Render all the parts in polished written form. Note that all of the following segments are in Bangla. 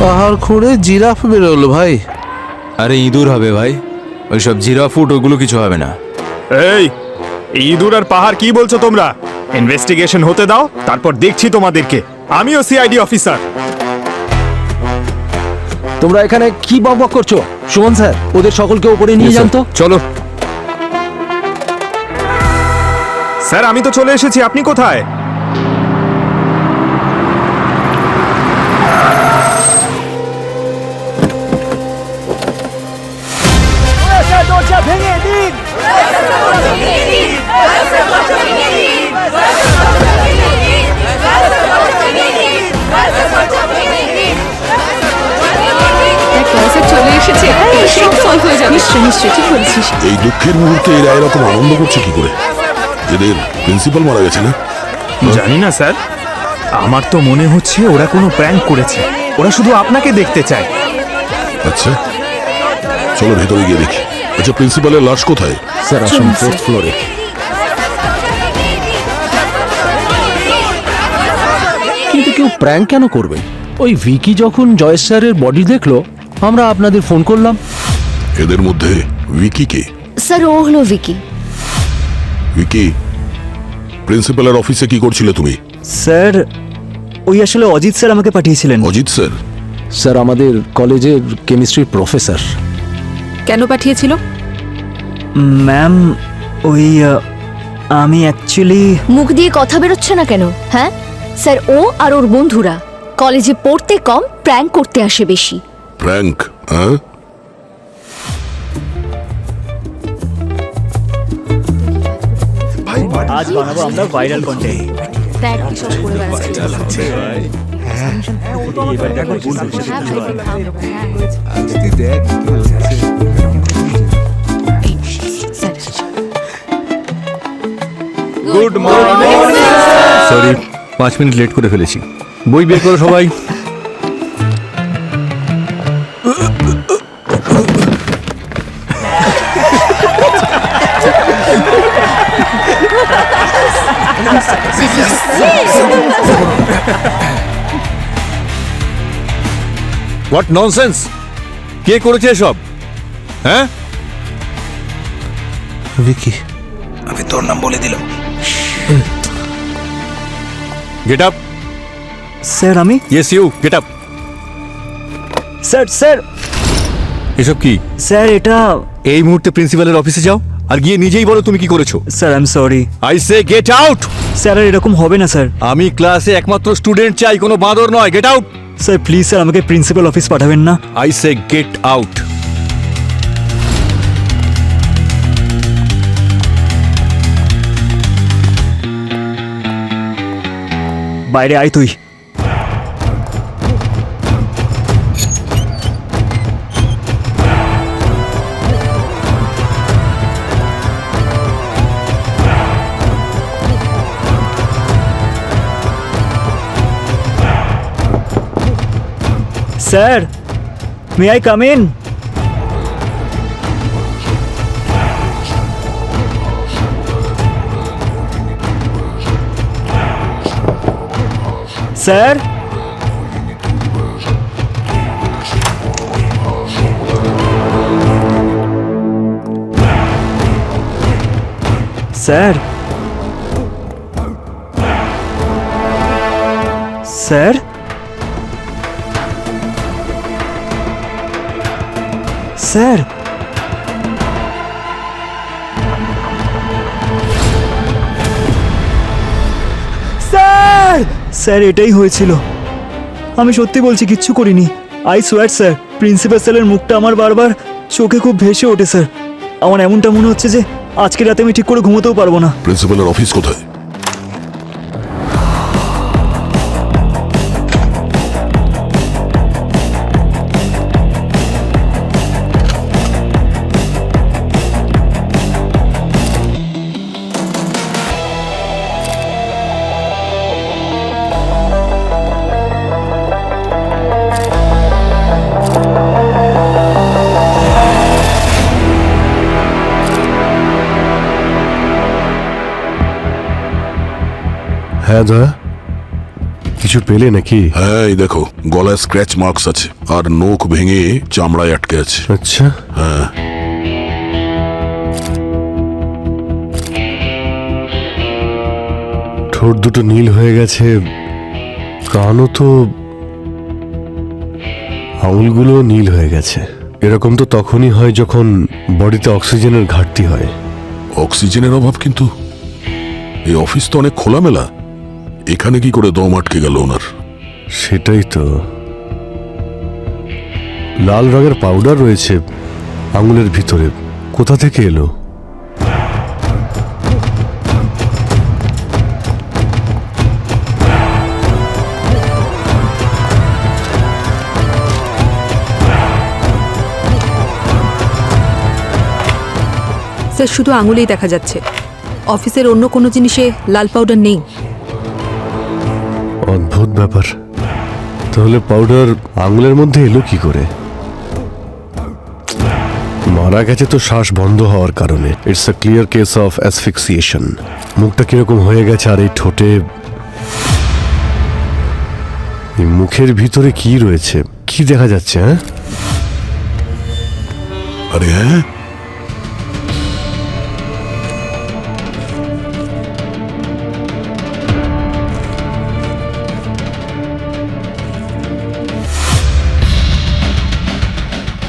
পাহাড় খুঁড়ে জিরাফ বেরোলো ভাই। আরে ইঁদুর হবে ভাই, ওইসব জিরাফ ফুট ওগুলো কিছু হবে না। এই ইঁদুর আর পাহাড় কি বলছো তোমরা? ইনভেস্টিগেশন হতে দাও, তারপর দেখছি তোমাদেরকে। আমিও সিআইডি অফিসার। তোমরা এখানে কি বকবক করছো? সুমন স্যার, ওদের সকলকে উপরে নিয়ে যান তো। চলো। স্যার আমি তো চলে এসেছি, আপনি কোথায়? দরজা ভেঙে দিন। চলে এসেছে, সব সলভ হয়ে যাবে। নিশ্চয়ই নিশ্চয়ই, ঠিক বলেছিস। এই দুঃখের মুহূর্তে এরা এরকম আনন্দ করছে কি করে? এদের প্রিন্সিপাল মারা গেছে না? জানি না স্যার, আমার তো মনে হচ্ছে ওরা কোনো প্র্যাঙ্ক করেছে। ওরা শুধু আপনাকে দেখতে চায়। আচ্ছা চলো ভেতরে গিয়ে দেখি। আচ্ছা প্রিন্সিপালের লাশ কোথায়? স্যার আসুন, ফোর্থ ফ্লোরে। কিন্তু কেউ প্র্যাঙ্ক কেন করবে? ওই ভিকি যখন জয়েশ স্যারের বডি দেখলো, আমরা আপনাদের ফোন করলাম। এদের মধ্যে উইকি কে? স্যার ও হলো ভিকি। উইকি, প্রিন্সিপালের অফিসে কি করছিলে তুমি? স্যার ওই আসলে অজিত স্যার আমাকে পাঠিয়েছিলেন। অজিত স্যার? স্যার আমাদের কলেজের কেমিস্ট্রির প্রফেসর। কেন পাঠিয়েছিল? ম্যাম ওই আমি অ্যাকচুয়ালি মুখ দিয়ে কথা বেরোচ্ছে না কেন? হ্যাঁ স্যার, ও আর ওর বন্ধুরা কলেজে পড়তে কম, প্র্যাঙ্ক করতে আসে বেশি। প্র্যাঙ্ক? হ্যাঁ আজ বানাবো আমরা ভাইরাল কন্টেন্ট। দেখ কি সব করে বেড়াচ্ছে। Good morning. Sorry, 5 minute late করে ফেলেছি। বই বের করো সবাই। What nonsense! কে করেছে এসব? হ্যাঁ ভিকি, আমি তোর নাম বলে দিলাম। Get up. স্যার আমি? Yes you, get up. Sir sir এসব কি? স্যার এটা এই মুহূর্তে প্রিন্সিপালের অফিসে যাও আর গিয়ে নিজেই বলো তুমি কি করেছো। Sir I am sorry. I say get out. Sir আর এরকম হবে না স্যার। আমি ক্লাসে একমাত্র স্টুডেন্ট চাই, কোনো বাঁদর নয়। Get out. Sir please sir আমাকে প্রিন্সিপাল অফিস পাঠাবেন না। I say get out. বাইরে আয় তুই। Sir may I come in? Sir sir sir sir sir sir এটাই হয়েছিল। আমি সত্যি বলছি, কিচ্ছু করিনি। আই সোয়ার স্যার, প্রিন্সিপাল স্যারের মুখটা আমার বারবার চোখে খুব ভেসে ওঠে স্যার। আমার এমনটা মনে হচ্ছে যে আজকে রাতে আমি ঠিক করে ঘুমোতেও পারবো না। প্রিন্সিপালের অফিস কোথায়? হ্যাঁ দয়া, কিছু পেলে নাকি? হ্যাঁ এই দেখো, গলায় স্ক্র্যাচ মার্কস আছে আর নখ ভেঙে চামড়ায় আটকে আছে। আচ্ছা, হ্যাঁ ঠোঁট দুটো নীল হয়ে গেছে, কানও তো, আঙুলগুলো নীল হয়ে গেছে। এরকম তো তখনই হয় যখন বডিতে অক্সিজেনের ঘাটতি হয়। অক্সিজেনের অভাব, কিন্তু এই অফিস তো অনেক খোলামেলা, এখানে কি করে দম আটকে গেল ওনার? সেটাই তো। লাল রঙের পাউডার রয়েছে আঙুলের ভিতরে, কোথা থেকে এলো? স্যার শুধু আঙুলেই দেখা যাচ্ছে, অফিসের অন্য কোনো জিনিসে লাল পাউডার নেই। অদ্ভুত ব্যাপার। তাহলে পাউডার আঙুলের মধ্যে এলো কি করে? মারা গেছে তো শ্বাস বন্ধ হওয়ার কারণে। It's a clear case of asphyxiation. মুখটা কিরকম হয়ে গেছে, আর এই ঠোঁটে, এই মুখের ভিতরে কি রয়েছে, কি দেখা যাচ্ছে? হ্যাঁ, আরে হ্যাঁ,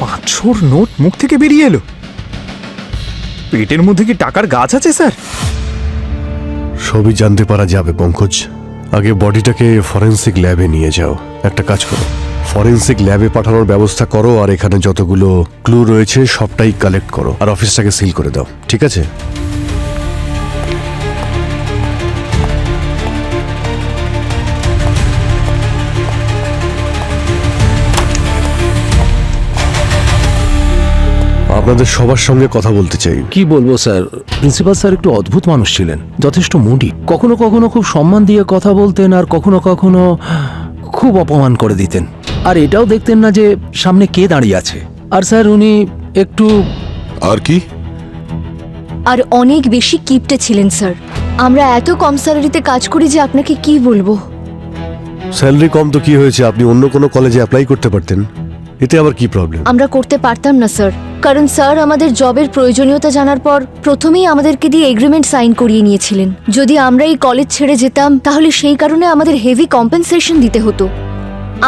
$500 নোট মুখ থেকে বেরিয়ে এলো। পেটের মধ্যে কি টাকার গাছ আছে স্যার? সবই জানতে পারা যাবে পঙ্কজ। আগে বডিটাকে ফরেন্সিক ল্যাবে নিয়ে যাও। একটা কাজ করো, ফরেন্সিক ল্যাবে পাঠানোর ব্যবস্থা করো, আর এখানে যতগুলো ক্লু রয়েছে সবটাই কালেক্ট করো, আর অফিসটাকে সিল করে দাও, ঠিক আছে? আপনাদের সবার সঙ্গে কথা বলতে চাই। কি বলবো স্যার, প্রিন্সিপাল স্যার একটু অদ্ভুত মানুষ ছিলেন, যথেষ্ট মুডি। কখনো কখনো খুব সম্মান দিয়ে কথা বলতেন, আর কখনো কখনো খুব অপমান করে দিতেন। আর এটাও দেখতেন না যে সামনে কে দাঁড়িয়ে আছে। আর স্যার উনি একটু, আর কি? আর অনেক বেশি কিপটে ছিলেন স্যার। আমরা এত কম স্যালারিতে কাজ করি যে আপনাকে কি বলবো। স্যালারি কম তো কি হয়েছে, আপনি অন্য কোনো কলেজে অ্যাপ্লাই করতে পারতেন, এতে আবার কি প্রবলেম? আমরা করতে পারতাম না স্যার, কারণ স্যার আমাদের জবের প্রয়োজনীয়তা জানার পর প্রথমেই আমাদেরকে দিয়ে এগ্রিমেন্ট সাইন করিয়ে নিয়েছিলেন। যদি আমরা এই কলেজ ছেড়ে যেতাম তাহলে সেই কারণে আমাদের হেভি কম্পেনসেশন দিতে হতো।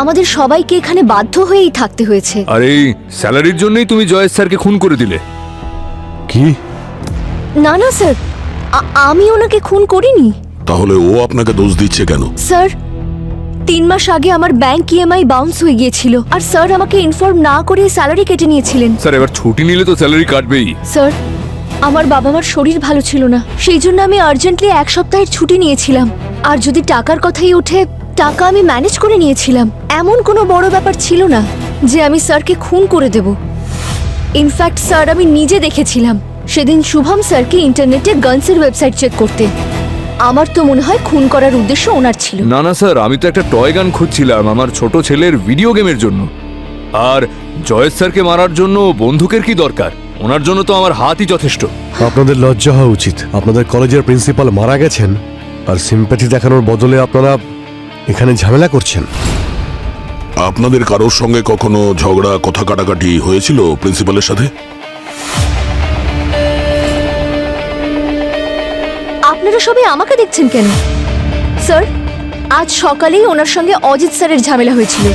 আমাদের সবাইকে এখানে বাধ্য হয়েই থাকতে হয়েছে। আর এই স্যালারির জন্যই তুমি জয়েশ স্যারকে খুন করে দিলে? কি? না না স্যার, আমি ওনাকে খুন করিনি। তাহলে ও আপনাকে দোষ দিচ্ছে কেন? স্যার 3 মাস আগে আমার ব্যাংক ইএমআই বাউন্স হয়ে গিয়েছিল, আর স্যার আমাকে ইনফর্ম না করে স্যালারি কেটে নিয়েছিলেন। স্যার এবার ছুটি নিলে তো স্যালারি কাটবেই। স্যার আমার বাবা মার শরীর ভালো ছিল না, সেই জন্য আমি আর্জেন্টলি 1 সপ্তাহের ছুটি নিয়েছিলাম। আর যদি টাকার কথাই ওঠে, টাকা আমি ম্যানেজ করে নিয়েছিলাম। এমন কোনো বড় ব্যাপার ছিল না যে আমি স্যারকে খুন করে দেব। ইনফ্যাক্ট স্যার, আমি নিজে দেখেছিলাম সেদিন শুভম স্যারকে ইন্টারনেটে গানসের ওয়েবসাইট চেক করতে। আমার তো মনে হয় খুন করার উদ্দেশ্য ওনার ছিল। না না স্যার, আমি তো একটা টয় গান খুঁজছিলাম আমার ছোট ছেলের ভিডিও গেমের জন্য। আর জয়েশ স্যারকে মারার জন্য বন্দুকের কি দরকার? ওনার জন্য তো আমার হাতই যথেষ্ট। আপনাদের লজ্জা হওয়া উচিত। আপনাদের কলেজের প্রিন্সিপাল মারা গেছেন, আর সিম্প্যাথি দেখানোর বদলে আপনারা এখানে ঝামেলা করছেন। আপনাদের কারোর সঙ্গে কখনো ঝগড়া, কথা কাটাকাটি হয়েছিল প্রিন্সিপালের সাথে? আপনারা সবাই আমাকে দেখছেন কেন? স্যার আজ সকালেই ওনার সঙ্গে অজিত স্যারের ঝামেলা হয়েছিল।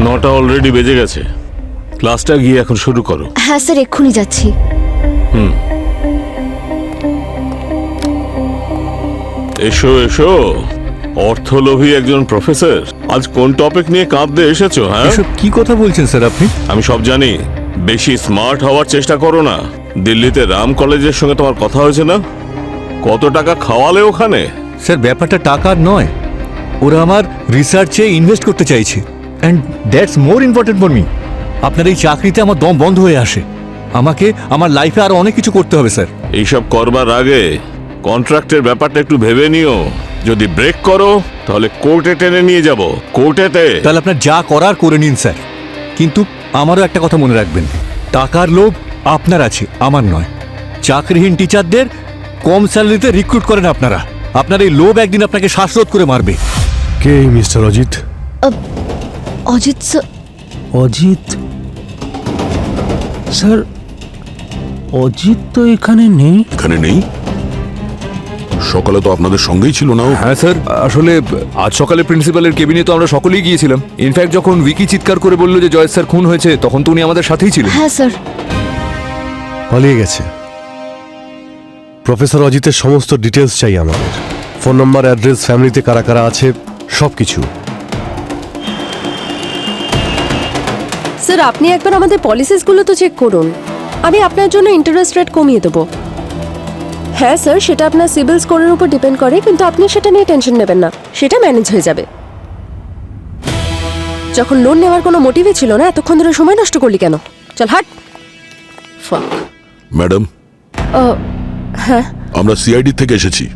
9টা অলরেডি বেজে গেছে, ক্লাসটা গিয়ে এখন শুরু করো। হ্যাঁ স্যার, এক্ষুনি যাচ্ছি। এসো এসো, অর্থলোভী একজন প্রফেসর, আজ কোন টপিক নিয়ে কাঁদতে এসেছো? হ্যাঁ, এসব কি কথা বলছেন স্যার আপনি? আমি সব জানি। বেশি স্মার্ট হওয়ার চেষ্টা করো না। দিল্লিতে রাম কলেজের সঙ্গে তোমার কথা হয়েছে না? কত টাকা খাওয়ালে ওখানে? স্যার ব্যাপারটা টাকার নয়, ওরা আমার রিসার্চে ইনভেস্ট করতে চাইছে, and that's more important for me. আপনার এই চাকরিতে আমার দম বন্ধ হয়ে আসে। আমাকে আমার লাইফে আরো অনেক কিছু করতে হবে স্যার। এইসব করবার আগে কন্ট্রাক্টের ব্যাপারটা একটু ভেবে নিও। যদি ব্রেক করো তাহলে কোর্টে টেনে নিয়ে যাব, কোর্টেতে। তাহলে আপনার যা করার করে নিন স্যার, কিন্তু আমারও একটা কথা মনে রাখবেন, টাকার লোভ আপনার আছে, আমার নয়। চাকরিহীন টিচারদের কম স্যালারিতে রিক্রুট করেন আপনারা। আপনার এই লোভ একদিন আপনাকে শ্বাসরোধ করে মারবে। কে এই mister Ajit? Ajit sir. Ajit sir, Ajit তো এখানে নেই। এখানে নেই? সকালে তো আপনাদের সঙ্গেই ছিল না ও? হ্যাঁ স্যার, আসলে আজ সকালে প্রিন্সিপালের কেবিনে তো আমরা সকলেই গিয়েছিলাম। ইনফ্যাক্ট যখন উইকি চিৎকার করে বলল যে জয়েশ স্যার খুন হয়েছে, তখন তো উনি আমাদের সাথেই ছিলেন। হ্যাঁ স্যার। পালিয়ে গেছে। প্রফেসর অজিতের সমস্ত ডিটেলস চাই আমাদের। ফোন নাম্বার, অ্যাড্রেস, ফ্যামিলিতে কারা কারা আছে, সব কিছু। স্যার, আপনি একবার আমাদের পলিসিসগুলো তো চেক করুন। আমি আপনার জন্য ইন্টারেস্ট রেট কমিয়ে দেবো। হ্যাঁ স্যার, সেটা আপনার সিবিল স্কোরের উপর ডিপেন্ড করে, কিন্তু আপনি সেটা নিয়ে টেনশন নেবেন না, সেটা ম্যানেজ হয়ে যাবে। যখন লোন নেওয়ার কোনো মোটিভই ছিল না, এতক্ষণ ধরে সময় নষ্ট করলি কেন? চল হাট। ফাক। ম্যাডাম, হ্যাঁ আমরা সিআইডি থেকে এসেছি।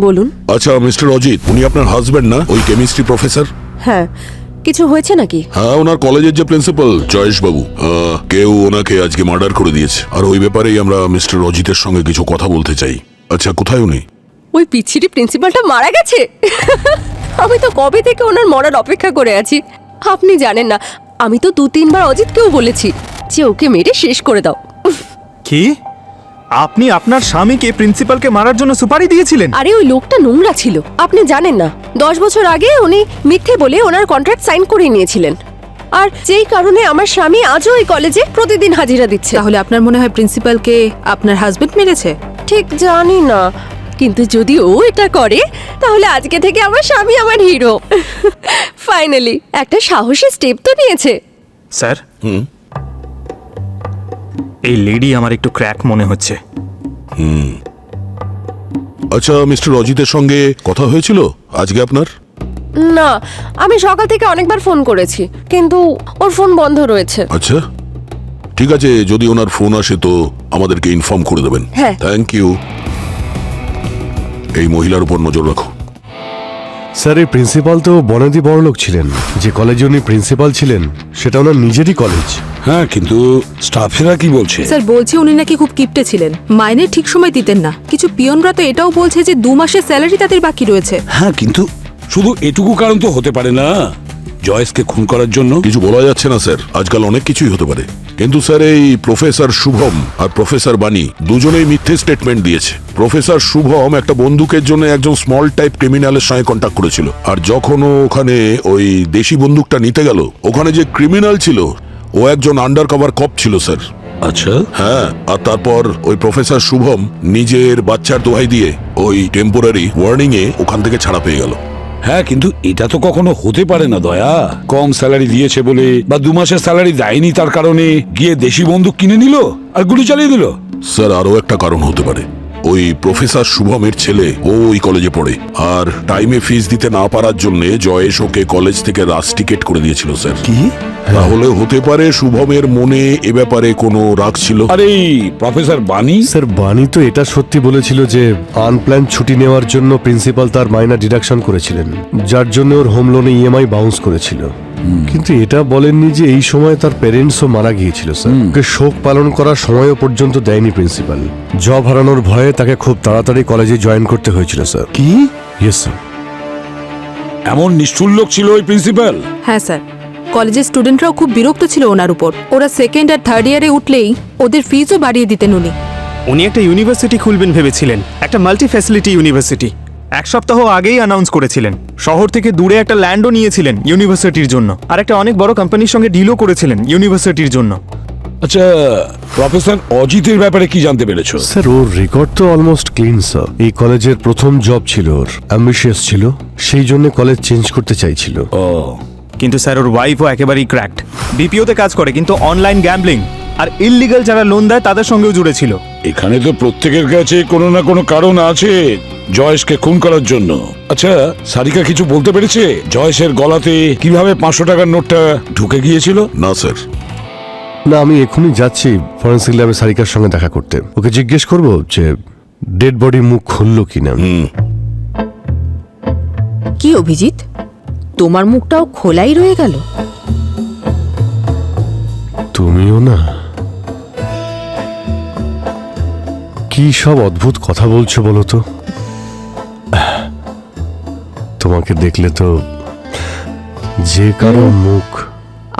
বলুন। আচ্ছা মিস্টার অজিত, উনি আপনার হাজবেন্ড না, ওই কেমিস্ট্রি প্রফেসর? হ্যাঁ, কিছু হয়েছে নাকি? হ্যাঁ, ওনার কলেজের যে প্রিন্সিপাল জয়েশ বাবু, কেউ ওনাকে আজকে মার্ডার করে দিয়েছে। আর ওই ব্যাপারেই আমরা মিস্টার অজিতের সঙ্গে কিছু কথা বলতে চাই। আচ্ছা, কোথায় উনি? ওই পিচ্ছিরি প্রিন্সিপালটা মারা গেছে। আমি তো কবে থেকে ওনার মরার অপেক্ষা করে আছি। আপনি জানেন না, আমি তো 2-3 বার অজিতকেও বলেছি যে ওকে মেরে শেষ করে দাও। কি? আপনি আপনার স্বামীকে প্রিন্সিপালকে মারার জন্য সুপারি দিয়েছিলেন? আরে ওই লোকটা নোংরা ছিল, আপনি জানেন না। 10 বছর আগে উনি মিথ্যে বলে ওনার কন্ট্রাক্ট সাইন করে নিয়েছিলেন, আর যেই কারণে আমার স্বামী আজও এই কলেজে প্রতিদিন হাজিরা দিচ্ছে। তাহলে আপনার মনে হয় প্রিন্সিপালকে আপনার হাজবেন্ড মেরেছে? ঠিক জানি না, কিন্তু যদি ও এটা করে তাহলে আজকে থেকে আমার স্বামী আমার হিরো। ফাইনালি একটা সাহসী স্টেপ তো নিয়েছে। স্যার, এই লেডি আমার একটু ক্র্যাক মনে হচ্ছে। আচ্ছা, মিস্টার অজিতের সঙ্গে কথা হয়েছিল আজকে আপনার? না, আমি সকাল থেকে অনেকবার ফোন করেছি, কিন্তু ওর ফোন বন্ধ রয়েছে। আচ্ছা, ঠিক আছে, যদি ওনার ফোন আসে তো আমাদেরকে ইনফর্ম করে দেবেন। হ্যাঁ। Thank you. এই মহিলার উপর নজর রাখো। স্যার, এই প্রিন্সিপাল তো বনেদি বড়লোক ছিলেন। যে কলেজে উনি প্রিন্সিপাল ছিলেন সেটা ওনার নিজেরই কলেজ। হ্যাঁ, কিন্তু স্টাফেরা কি বলছে? স্যার বলছে উনি নাকি খুব কিপটে ছিলেন, মাইনে ঠিক সময় দিতেন না। কিছু পিয়নরা তো এটাও বলছে যে 2 মাসের স্যালারি তাদের বাকি রয়েছে। হ্যাঁ, কিন্তু শুধু এটুকু কারণ তো হতে পারে না জয়েসকে খুন করার জন্য। কিছু বলা যাচ্ছে না স্যার, আজকাল অনেক কিছুই হতে পারে। কিন্তু স্যার, এই প্রফেসর শুভম আর প্রফেসর বাণী দুজনেই মিথ্যে স্টেটমেন্ট দিয়েছে। প্রফেসর শুভম একটা বন্দুকের জন্য একজন স্মল টাইপ ক্রিমিনালের সঙ্গে কন্ট্যাক্ট করেছিল, আর যখন ও ওখানে ওই দেশি বন্দুকটা নিতে গেল, ওখানে যে ক্রিমিনাল ছিল ও একজন আন্ডার কভার কপ ছিল স্যার। আচ্ছা। হ্যাঁ, আর তারপর ওই প্রফেসর শুভম নিজের বাচ্চার দোহাই দিয়ে ওই টেম্পোরারি ওয়ার্নিং এ ওখান থেকে ছাড়া পেয়ে গেল। হ্যাঁ, কিন্তু এটা তো কখনো হতে পারে না দয়া। কম স্যালারি দিয়েছে বলে বা 2 মাসের স্যালারি দেয়নি তার কারণে গিয়ে দেশি বন্দুক কিনে নিল আর গুলি চালিয়ে দিল। স্যার, আরো একটা কারণ হতে পারে। ওই প্রফেসর শুভমের ছেলে ও ওই কলেজে পড়ে, আর টাইমে ফিস দিতে না পারার জন্য জয়েশ ওকে কলেজ থেকে রাশ টিকেট করে দিয়েছিল স্যার। কি? তাহলে হতে পারে শুভমের মনে এ ব্যাপারে কোনো রাগ ছিল। আরে প্রফেসর বাণী? স্যার, বাণী তো এটা সত্যি বলেছিল যে আনপ্ল্যান ছুটি নেওয়ার জন্য প্রিন্সিপাল তার মাইনা ডিডাকশন করেছিলেন, যার জন্য ওর হোম লোনে ইএমআই বাউন্স করেছিল। কিন্তু এটা বলেননি যে এই সময় তার প্যারেন্টসও মারা গিয়েছিল স্যার। ওকে শোক পালন করার সময়ও পর্যন্ত দেয়নি প্রিন্সিপাল। জব হারানোর ভয়ে তাকে খুব তাড়াতাড়ি কলেজে জয়েন করতে হয়েছিল স্যার। কি? Yes sir. এমন নিষ্ঠুর লোক ছিল ওই প্রিন্সিপাল? হ্যাঁ স্যার, কলেজের স্টুডেন্টরাও খুব বিরক্ত ছিল ওনার উপর। ওরা 2nd আর 3rd ইয়ারে উঠলেই ওদের ফিজও বাড়িয়ে দিতেন উনি। উনি একটা ইউনিভার্সিটি খুলবেন ভেবেছিলেন, একটা মাল্টি ফ্যাসিলিটি ইউনিভার্সিটি। 1 সপ্তাহ আগেই অ্যানাউন্স করেছিলেন। শহর থেকে দূরে একটা ল্যান্ডও নিয়েছিলেন ইউনিভার্সিটির জন্য, আর একটা অনেক বড় কোম্পানির সঙ্গে ডিলও করেছিলেন ইউনিভার্সিটির জন্য। আচ্ছা, প্রফেসর অজিতের ব্যাপারে কি জানতে পেরেছো? স্যার, ওর রেকর্ড তো অলমোস্ট ক্লিন স্যার। এই কলেজের প্রথম জব ছিল ওর, অ্যাম্বিশিয়াস ছিল, সেই জন্য কলেজ চেঞ্জ করতে চাইছিল। ও, কিন্তু স্যার ওর ওয়াইফও একেবারেই ক্র্যাকড। বিপিওতে কাজ করে, কিন্তু অনলাইন গ্যাম্বলিং আর ইললিগাল যারা লোন দেয় তাদের সঙ্গেও জুড়ে ছিল। এখানে তো প্রত্যেকের কাছে কোনো না কোনো কারণ আছে জয়েশকে খুন করার জন্য। আচ্ছা, সারিকা কিছু বলতে পেরেছে জয়েশের গলাতে কিভাবে 500 টাকার নোটটা ঢুকে গিয়েছিল? না স্যার। না, আমি এখনই যাচ্ছি ফরেন্সিক ল্যাবে সারিকার সঙ্গে দেখা করতে। ওকে জিজ্ঞেস করবো যে ডেড বডি মুখ খুললো কিনা। কি অভিজিৎ, তোমার মুখটাও খোলাই রয়ে গেল? তুমিও না? কি সব অদ্ভুত কথা বলছো বলো তো। তোমাকে দেখলে তো যে কারো মুখ।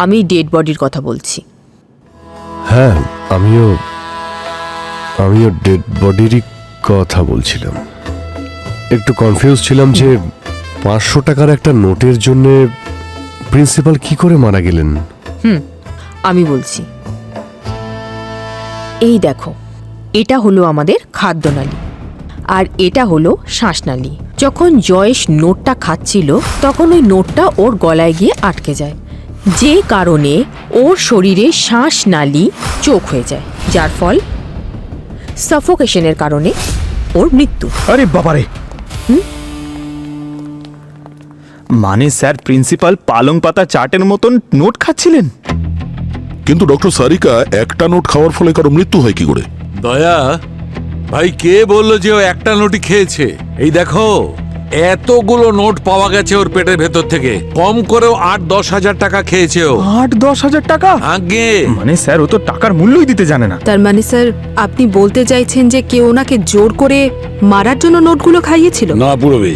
আমি ডেড বডির কথা বলছি। হ্যাঁ, আমিও ডেড বডিরই কথা বলছিলাম। একটু কনফিউজ ছিলাম যে 500 টাকার একটা নোটের জন্য প্রিন্সিপাল কি করে মারা গেলেন। আমি বলছি, এই দেখো, এটা হলো আমাদের খাদ্যনালী আর এটা হলো শ্বাসনালী। যখন জয়েশ নোটটা খাচ্ছিল তখন ওই নোটটা ওর গলায় গিয়ে আটকে যায়, যে কারণে ওর শরীরে শ্বাসনালী চোখ হয়ে যায়, যার ফল সাফোকেশনের কারণে ওর মৃত্যু। আরে বাবারে, মানে স্যার প্রিন্সিপাল পালং পাতা চাটের মতন নোট খাচ্ছিলেন? কিন্তু ডক্টর সারিকা, একটা নোট খাওয়ার ফলে কারো মৃত্যু হয় কি করে? দয়া ভাই, কে বললো যে ও একটা নোটই খেয়েছে? এই দেখো, এতগুলো নোট পাওয়া গেছে ওর পেটের ভেতর থেকে। কম করেও 8-10 হাজার টাকা খেয়েছে ও। 8-10 হাজার টাকা? আগে মানে স্যার, ও তো টাকার মূল্যই দিতে জানে না। তার মানে স্যার, আপনি বলতে চাইছেন যে কেউ ওনাকে জোর করে মারার জন্য নোটগুলো খাইয়েছিল? না পুরবি,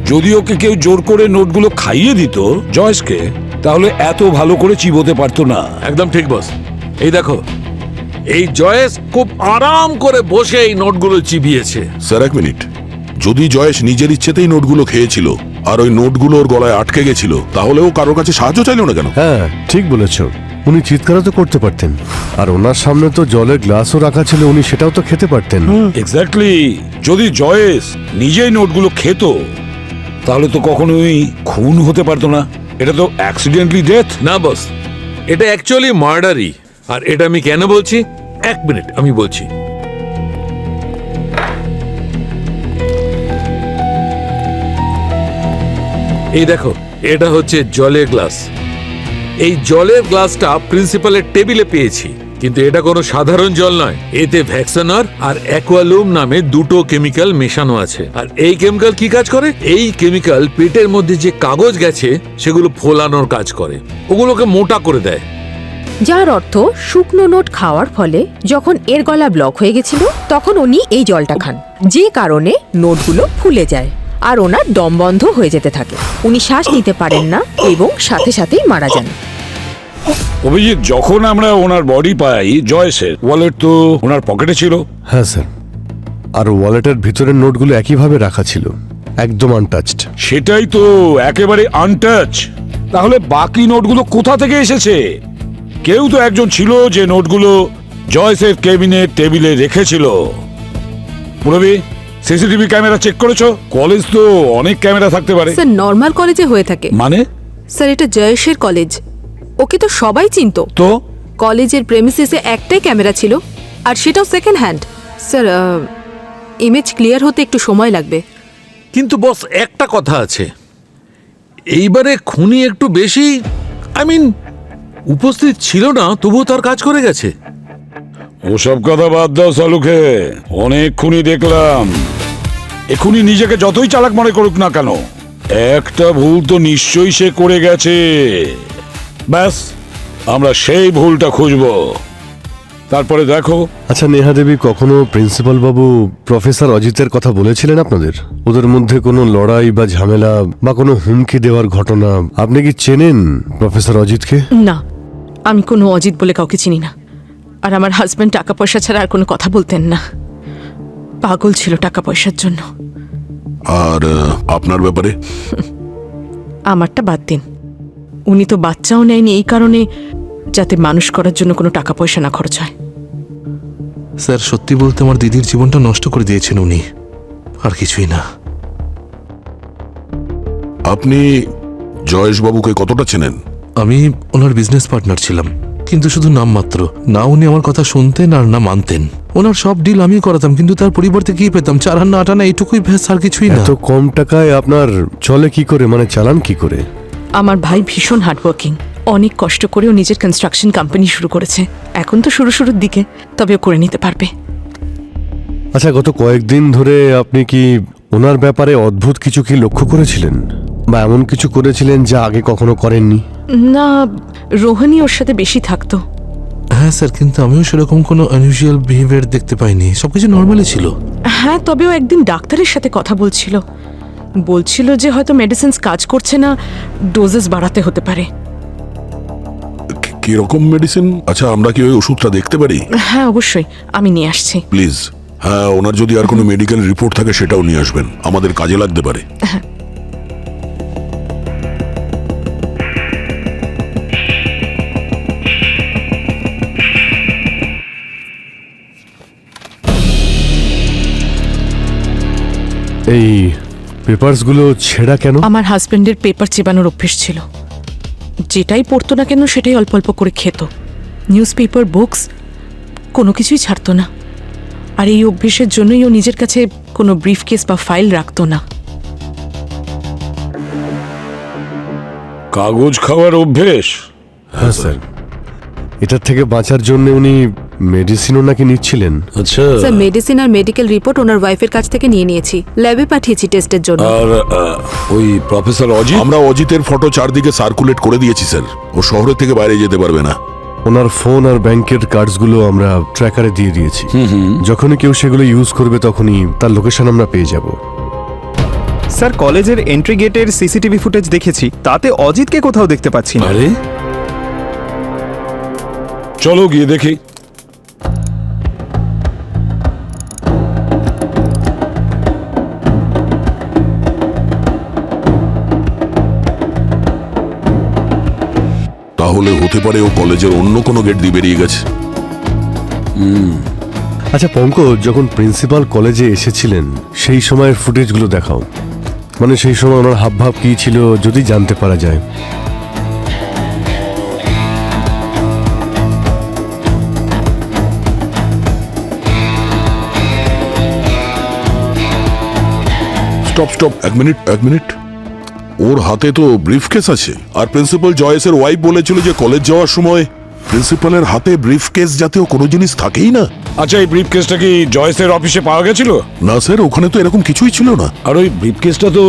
যদি ওকে কেউ জোর করে নোটগুলো খাইয়ে দিত জয়েসকে, তাহলে এত ভালো করে চিবোতে পারতো না। একদম ঠিক বস। এই দেখো, এই জয়েশ খুব আরাম করে বসে এই নোটগুলো চিবিয়েছে। স্যার এক মিনিট, যদি জয়েশ নিজের ইচ্ছেতেই নোটগুলো খেয়েছিল আর ওই নোটগুলো ওর গলায় আটকে গেছিল, তাহলে ও কারোর কাছে সাহায্য চাইলো না কেন? হ্যাঁ, ঠিক বলেছ। উনি চিৎকারও তো করতে পারতেন, আর ওনার সামনে তো জলের গ্লাসও রাখা ছিল, উনি সেটাও তো খেতে পারতেন। এক্স্যাক্টলি, যদি জয়েস নিজেই নোটগুলো খেত তাহলে তো কখনোই খুন হতে পারতো না। এটা তো অ্যাক্সিডেন্টলি ডেথ। না বস, এটা অ্যাকচুয়ালি মার্ডারই। আর এটা আমি কেন বলছি, এক মিনিট আমি বলছি। এই দেখো, এটা হচ্ছে জলের গ্লাস। এই জলের গ্লাসটা প্রিন্সিপালের টেবিলে পেয়েছি, কিন্তু এটা কোনো সাধারণ জল নয়। এতে ভ্যাক্সানার আর অ্যাকুয়ালুম নামে দুটো কেমিক্যাল মেশানো আছে। আর এই কেমিক্যাল কি কাজ করে? এই কেমিক্যাল পেটের মধ্যে যে কাগজ গেছে সেগুলো ফোলানোর কাজ করে, ওগুলোকে মোটা করে দেয়। যার অর্থ, শুকনো নোট খাওয়ার ফলে যখন এর গলা ব্লক হয়ে গেছিল তখন উনি এই জলটা খান, যে কারণে নোটগুলো ফুলে যায় আর ওনার দম বন্ধ হয়ে যেতে থাকে। উনি শ্বাস নিতে পারেন না এবং সাথে সাথেই মারা যান। অভিজিৎ, যখন আমরা ওনার বডি পাই, জয়েসের ওয়ালেট তো ওনার পকেটে ছিল। হ্যাঁ স্যার, আর ওয়ালেটের ভিতরের নোটগুলো একইভাবে রাখা ছিল, একদম আনটাচড। সেটাই তো, একেবারে আনটাচ। তাহলে বাকি নোটগুলো কোথা থেকে এসেছে? কেউ তো একজন ছিল যে নোটগুলো জয়েসের কেবিনের টেবিলে রেখেছিল। মুরবি, সিসিটিভি ক্যামেরা চেক করেছো? কলেজ তো অনেক ক্যামেরা থাকতে পারে। স্যার, নর্মাল কলেজে হয়ে থাকে। মানে? স্যার, এটা জয়েশের কলেজ, ওকে তো সবাই চিনতো। তো কলেজের প্রেমিসিসে একটাই ক্যামেরা ছিল, আর সেটাও second hand. Sir, image clear হতে একটু সময় লাগবে। কিন্তু বস, একটা কথা আছে, এইবারে খুনি একটু বেশি, উপস্থিত ছিল না, তবুও তার কাজ করে গেছে। ওসব কথা বাদ দাও সালুকে, অনেক খুনি দেখলাম। এখুনি নিজেকে যতই চালাক মনে করুক না কেন, একটা ভুল তো নিশ্চয়ই সে করে গেছে। ব্যাস, আমরা সেই ভুলটা খুঁজবো, তারপরে দেখো। আচ্ছা নেহা দেবী, কখনো প্রিন্সিপাল বাবু প্রফেসর অজিতের কথা বলেছিলেন আপনাদের? ওদের মধ্যে কোনো লড়াই বা ঝামেলা বা কোনো হুমকি দেওয়ার ঘটনা? আপনি কি চেনেন প্রফেসর অজিতকে? না, আমি কোনো অজিত বলে কাউকে চিনি না। আর আমার হাজব্যান্ড টাকা পয়সা ছাড়া আর কোনো কথা বলতেন না, পাগল ছিল টাকা পয়সার জন্য। আর আপনার ব্যাপারে? আমারটা বাদ দিন, উনি তো বাচ্চাও নেয়নি এই কারণে যাতে মানুষ করার জন্য কোনো টাকা পয়সা না খরচ হয়। স্যার, সত্যি বলতে আমার দিদির জীবনটা নষ্ট করে দিয়েছেন উনি, আর কিছুই না। আপনি জয়েশ বাবুকে কতটা চেনেন? আমি ওনার বিজনেস পার্টনার ছিলাম, কিন্তু শুধু নামমাত্র। না উনি আমার কথা শুনতেন আর না মানতেন। ওনার সব ডিল আমি করাতাম, কিন্তু তার পরিবর্তে কি পেতাম? 4 আনা 8 আনা, এইটুকুই ভ্যাস, আর কিছুই না। এত কম টাকায় আপনার চলে কি করে, মানে চালান কি করে? আমার ভাই ভীষণ হার্ডওয়ার্কিং, অনেক কষ্ট করেও নিজের কনস্ট্রাকশন কোম্পানি শুরু করেছে। এখন তো শুরুর দিকে, তবে ও করে নিতে পারবে। আচ্ছা, গত কয়েকদিন ধরে আপনি কি ওনার ব্যাপারে অদ্ভুত কিছু কি লক্ষ্য করেছিলেন, বা এমন কিছু করেছিলেন যা আগে কখনো করেননি? না, রোহিণী ওর সাথে বেশি থাকতো। হ্যাঁ স্যার, কিন্তু আমিও সেরকম কোনো আনইউজুয়াল বিহেভিয়ার দেখতে পাইনি, সবকিছু নর্মালি ছিল। হ্যাঁ, তবেও একদিন ডাক্তারের সাথে কথা বলছিল, বলছিল যে হয়তো মেডিসিনস কাজ করছে না, ডোজেস বাড়াতে হতে পারে। কিরকম মেডিসিন? আচ্ছা, আমরা কি ওই ওষুধটা দেখতে পারি? হ্যাঁ অবশ্যই, আমি নিয়ে আসছি। প্লিজ। হ্যাঁ, ওনার যদি আর কোনো মেডিকেল রিপোর্ট থাকে সেটাও নিয়ে আসবেন, আমাদের কাজে লাগতে পারে। এই পেপারসগুলো ছেঁড়া কেন? আমার হাজবেন্ডের পেপার চেবানোর অভ্যেস ছিল। যেটাই পড়তো না কেন সেটাই অল্প অল্প করে খেত। নিউজ পেপার, বুকস কোনো কিছুই ছাড়তো না। আর এই অভ্যেসের জন্যই ও নিজের কাছে কোনো ব্রিফকেস বা ফাইল রাখতো না। কাগজ খাওয়ার অভ্যেস? হ্যাঁ স্যার, এটার থেকে বাঁচার জন্য উনি মেডিসিনও নাকি নিচ্ছিলেন। আচ্ছা। স্যার মেডিসিন আর মেডিকেল রিপোর্ট ওনার ওয়াইফের কাছ থেকে নিয়ে নিয়েছি, ল্যাবে পাঠিয়েছি টেস্টের জন্য। আর ওই প্রফেসর অজিত? আমরা অজিতের ফটো চারদিকে সার্কুলেট করে দিয়েছি স্যার, ও শহরের থেকে বাইরে যেতে পারবে না। ওনার ফোন আর ব্যাংকের কার্ডসগুলো আমরা ট্র্যাকারে দিয়ে দিয়েছি। যখনই কেউ সেগুলো ইউজ করবে তখনই তার লোকেশন আমরা পেয়ে যাব। স্যার কলেজের এন্ট্রি গেটের সিসিটিভি ফুটেজ দেখেছি, তাতে অজিতকে কোথাও দেখতে পাচ্ছি না। আরে চলো গিয়ে দেখি। তাহলে হতে পারে ও কলেজের অন্য কোনো গেট দিয়ে বেরিয়ে গেছে। আচ্ছা পঙ্কজ, যখন প্রিন্সিপাল কলেজে এসেছিলেন সেই সময়ের ফুটেজগুলো দেখাও, মানে সেই সময় ওনার হাবভাব কি ছিল যদি জানতে পারা যায়। স্টপ স্টপ, এক মিনিট। ওর হাতে তো ব্রিফকেস আছে, আর প্রিন্সিপাল জয়েসের ওয়াইফ বলেছিল যে কলেজ যাওয়ার সময় প্রিন্সিপালের হাতে ব্রিফকেস জাতীয় কোনো জিনিস থাকেই না। আচ্ছা, এই ব্রিফকেসটা কি জয়েসের অফিসে পাওয়া গেছিল? না স্যার, ওখানে তো এরকম কিছুই ছিল না। আর ওই ব্রিফকেসটা তো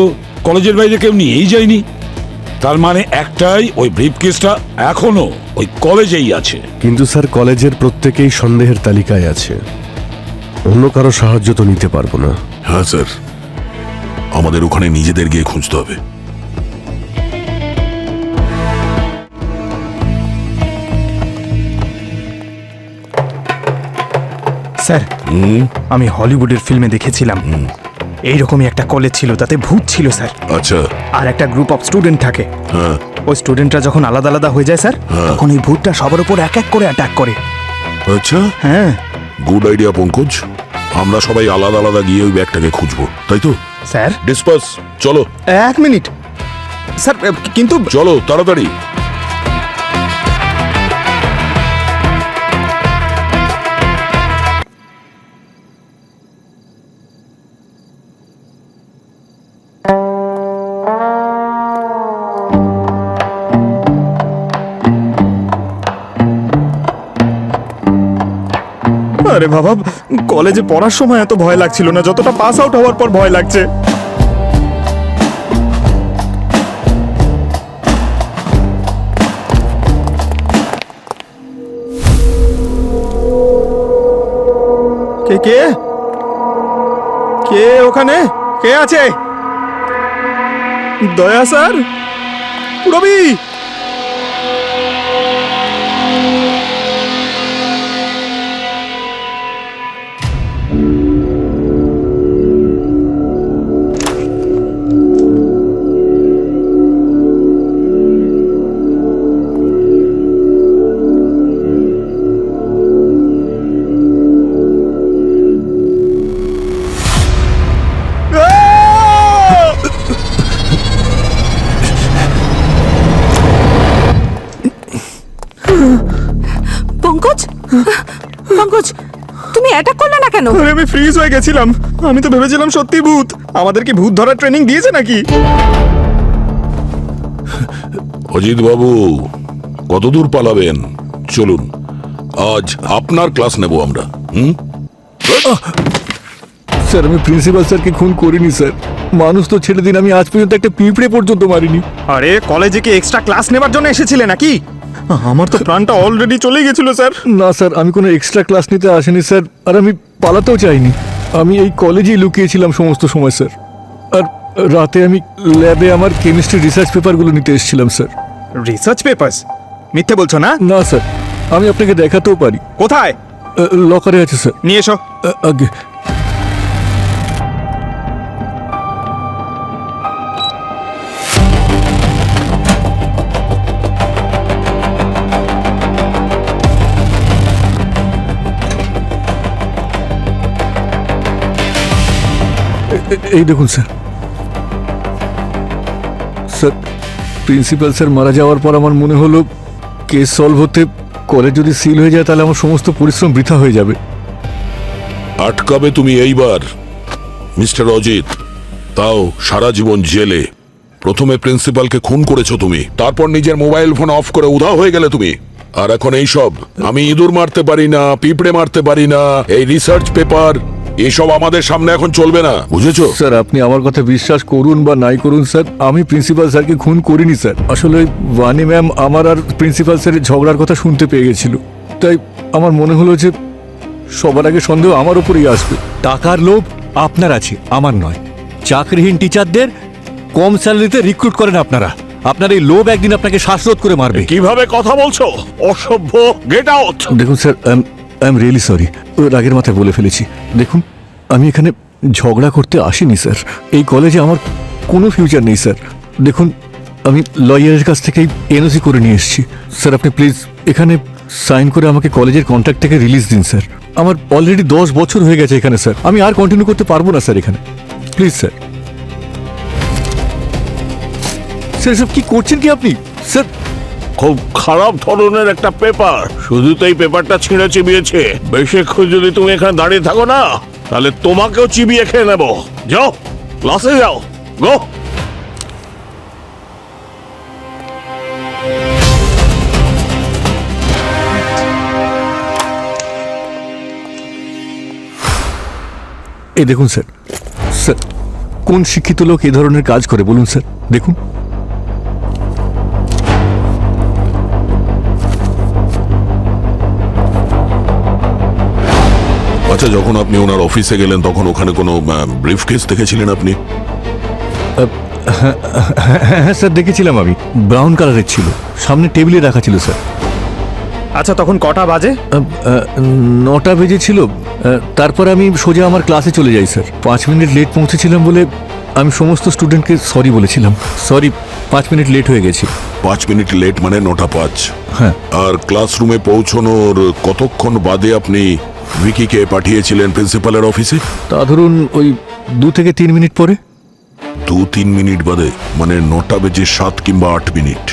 কলেজের বাইরে কেউ নিয়েই যায়নি। তার মানে একটাই, ওই ব্রিফকেসটা এখনো ওই কলেজেই আছে। কিন্তু স্যার কলেজের প্রত্যেকেই সন্দেহের তালিকায় আছে, অন্য কারো সাহায্য তো নিতে পারবো না। হ্যাঁ স্যার, আমাদের ওখানে নিজেদের গিয়ে খুঁজতে হবে। স্যার আমি হলিউডের ফিল্মে দেখেছিলাম এইরকমই একটা কলেজ ছিল, তাতে ভূত ছিল স্যার। আচ্ছা। আর একটা গ্রুপ অফ স্টুডেন্ট থাকে। হ্যাঁ। ওই স্টুডেন্টরা যখন আলাদা আলাদা হয়ে যায় স্যার, তখন এই ভূতটা সবার উপর এক এক করে অ্যাটাক করে। আচ্ছা, হ্যাঁ। গুড আইডিয়া পঙ্কজ, আমরা সবাই আলাদা আলাদা গিয়ে ওই ব্যাগটাকে খুঁজবো, তাই তো? স্যার ডিসপাস, চলো। এক মিনিট স্যার, কিন্তু চলো তাড়াতাড়ি। আরে বাবা, কলেজে পড়ার সময় এত ভয় লাগছিল না যতটা পাস আউট হওয়ার পর ভয় লাগছে। কে কে কে ওখানে? কে আছে? দয়া স্যার, রবি। পঙ্কজ, পঙ্কজ, তুমি অ্যাটাক করলে না কেন? আরে আমি ফ্রিজ হয়ে গেছিলাম, আমি তো ভেবেছিলাম সত্যি ভূত। আমাদের কি ভূত ধরার ট্রেনিং দিয়েছে নাকি? অজিত বাবু, কতদূর পালাবেন? চলুন, আজ আপনার ক্লাস নেব আমরা। স্যার আমি প্রিন্সিপাল স্যারকে খুন করিনি স্যার, মানুষ তো ছেড়ে দিন, আমি আজ পর্যন্ত একটা পিঁপড়ে পর্যন্ত মারিনি। আরে কলেজে কি এক্সট্রা ক্লাস নেবার জন্য এসেছিলে নাকি? আমার তো প্রাণটা অলরেডি চলে গেছিল স্যার। না স্যার, আমি কোনো এক্সট্রা ক্লাস নিতে আসিনি স্যার, আর আমি পালাতেও চাইনি। আমি এই কলেজেই লুকিয়েছিলাম সমস্ত সময় স্যার। আর রাতে আমি ল্যাবে আমার কেমিস্ট্রি রিসার্চ পেপারগুলো নিতে এসেছিলাম স্যার। Research papers? মিথ্যে বলছো না? না স্যার, আমি আপনাকে দেখাতেও পারি। কোথায়? লকারে আছে স্যার। নিয়ে এসো। আগে এই দেখুন স্যার। স্যার, প্রিন্সিপাল স্যার মারা যাওয়ার পর আমার মনে হলো কেস সলভ হতে কলেজ যদি সিল হয়ে যায় তাহলে আমার সমস্ত পরিশ্রম বৃথা হয়ে যাবে। আটকাবে তুমি এইবার মিস্টার অজিত, তাও সারা জীবন জেলে। প্রথমে প্রিন্সিপালকে খুন করেছো তুমি, তারপর নিজের মোবাইল ফোন অফ করে উধাও হয়ে গেলে তুমি। আর এখন এই সব, আমি ইঁদুর মারতে পারি না, পিঁপড়ে মারতে পারি না, এই রিসার্চ পেপার এসব আমাদের সামনে এখন চলবে না, বুঝেছো? স্যার, আপনি আমার কথা বিশ্বাস করুন বা নাই করুন স্যার, আমি প্রিন্সিপাল স্যারকে খুন করিনি স্যার। আসলে বানি ম্যাম আমার আর প্রিন্সিপাল স্যারের ঝগড়ার কথা শুনতে পেয়ে গেছিল, তাই আমার মনে হলো যে সবার আগে সন্দেহ আমার উপরেই আসবে। টাকার লোভ আপনার আছে, আমার নয়। চাকরিহীন টিচারদের কম স্যালারিতে রিক্রুট করেন আপনারা। আপনার এই লোভ একদিন আপনাকে শ্বাসরোধ করে মারবে। কিভাবে কথা বলছো? অসভ্য! Get out! দেখুন sir, I am really sorry, রাগের মাথায় বলে ফেলেছি। দেখুন, আমি এখানে ঝগড়া করতে আসিনি স্যার। এই কলেজে আমার কোনো ফিউচার নেই স্যার। দেখুন, আমি লয়ারের কাছ থেকেই এনওসি করে নিয়ে এসেছি স্যার। আপনি প্লিজ এখানে সাইন করে আমাকে কলেজের কন্ট্রাক্ট থেকে রিলিজ দিন স্যার। আমার অলরেডি 10 বছর হয়ে গেছে এখানে স্যার, আমি আর কন্টিনিউ করতে পারবো না স্যার এখানে। Please sir. স্যার, সব কি করছেন কি আপনি স্যার? খুব খারাপ ধরনের একটা পেপার, শুধু তো এই পেপারটা ছিঁড়ে চিবিয়েছে। বেশিক্ষণ যদি তুমি এখানে দাঁড়িয়ে থাকো না, তাহলে তোমাকেও চিবিয়ে খেয়ে নেবো। যাও, ক্লাসে যাও, গো। এই দেখুন স্যার, স্যার কোন শিক্ষিত লোক এ ধরনের কাজ করে বলুন স্যার? দেখুন, আচ্ছা, যখন আপনি ওনার অফিসে গেলেন তখন ওখানে কোনো ব্রিফ কেস দেখেছিলেন আপনি? হ্যাঁ স্যার, দেখেছিলাম আমি। ব্রাউন কালারের ছিল, সামনে টেবিলে রাখা ছিল স্যার। আচ্ছা, তখন কটা বাজে? 9টা বেজেছিল। তারপর আমি সোজা আমার ক্লাসে চলে যাই স্যার। 5 মিনিট লেট পৌঁছেছিলাম বলে আমি সমস্ত স্টুডেন্টকে সরি বলেছিলাম। সরি, 5 মিনিট লেট হয়ে গেছি। 5 মিনিট লেট মানে 9:05। হ্যাঁ। আর ক্লাসরুমে পৌঁছানোর কতক্ষণ বাদে আপনি ভিকিকে পাঠিয়েছিলেন প্রিন্সিপালের অফিসে? তা ধরুন ওই 2 থেকে 3 মিনিট পরে। 2-3 মিনিট বাদে, মানে 9টা বেজে 7 কিংবা 8 মিনিট।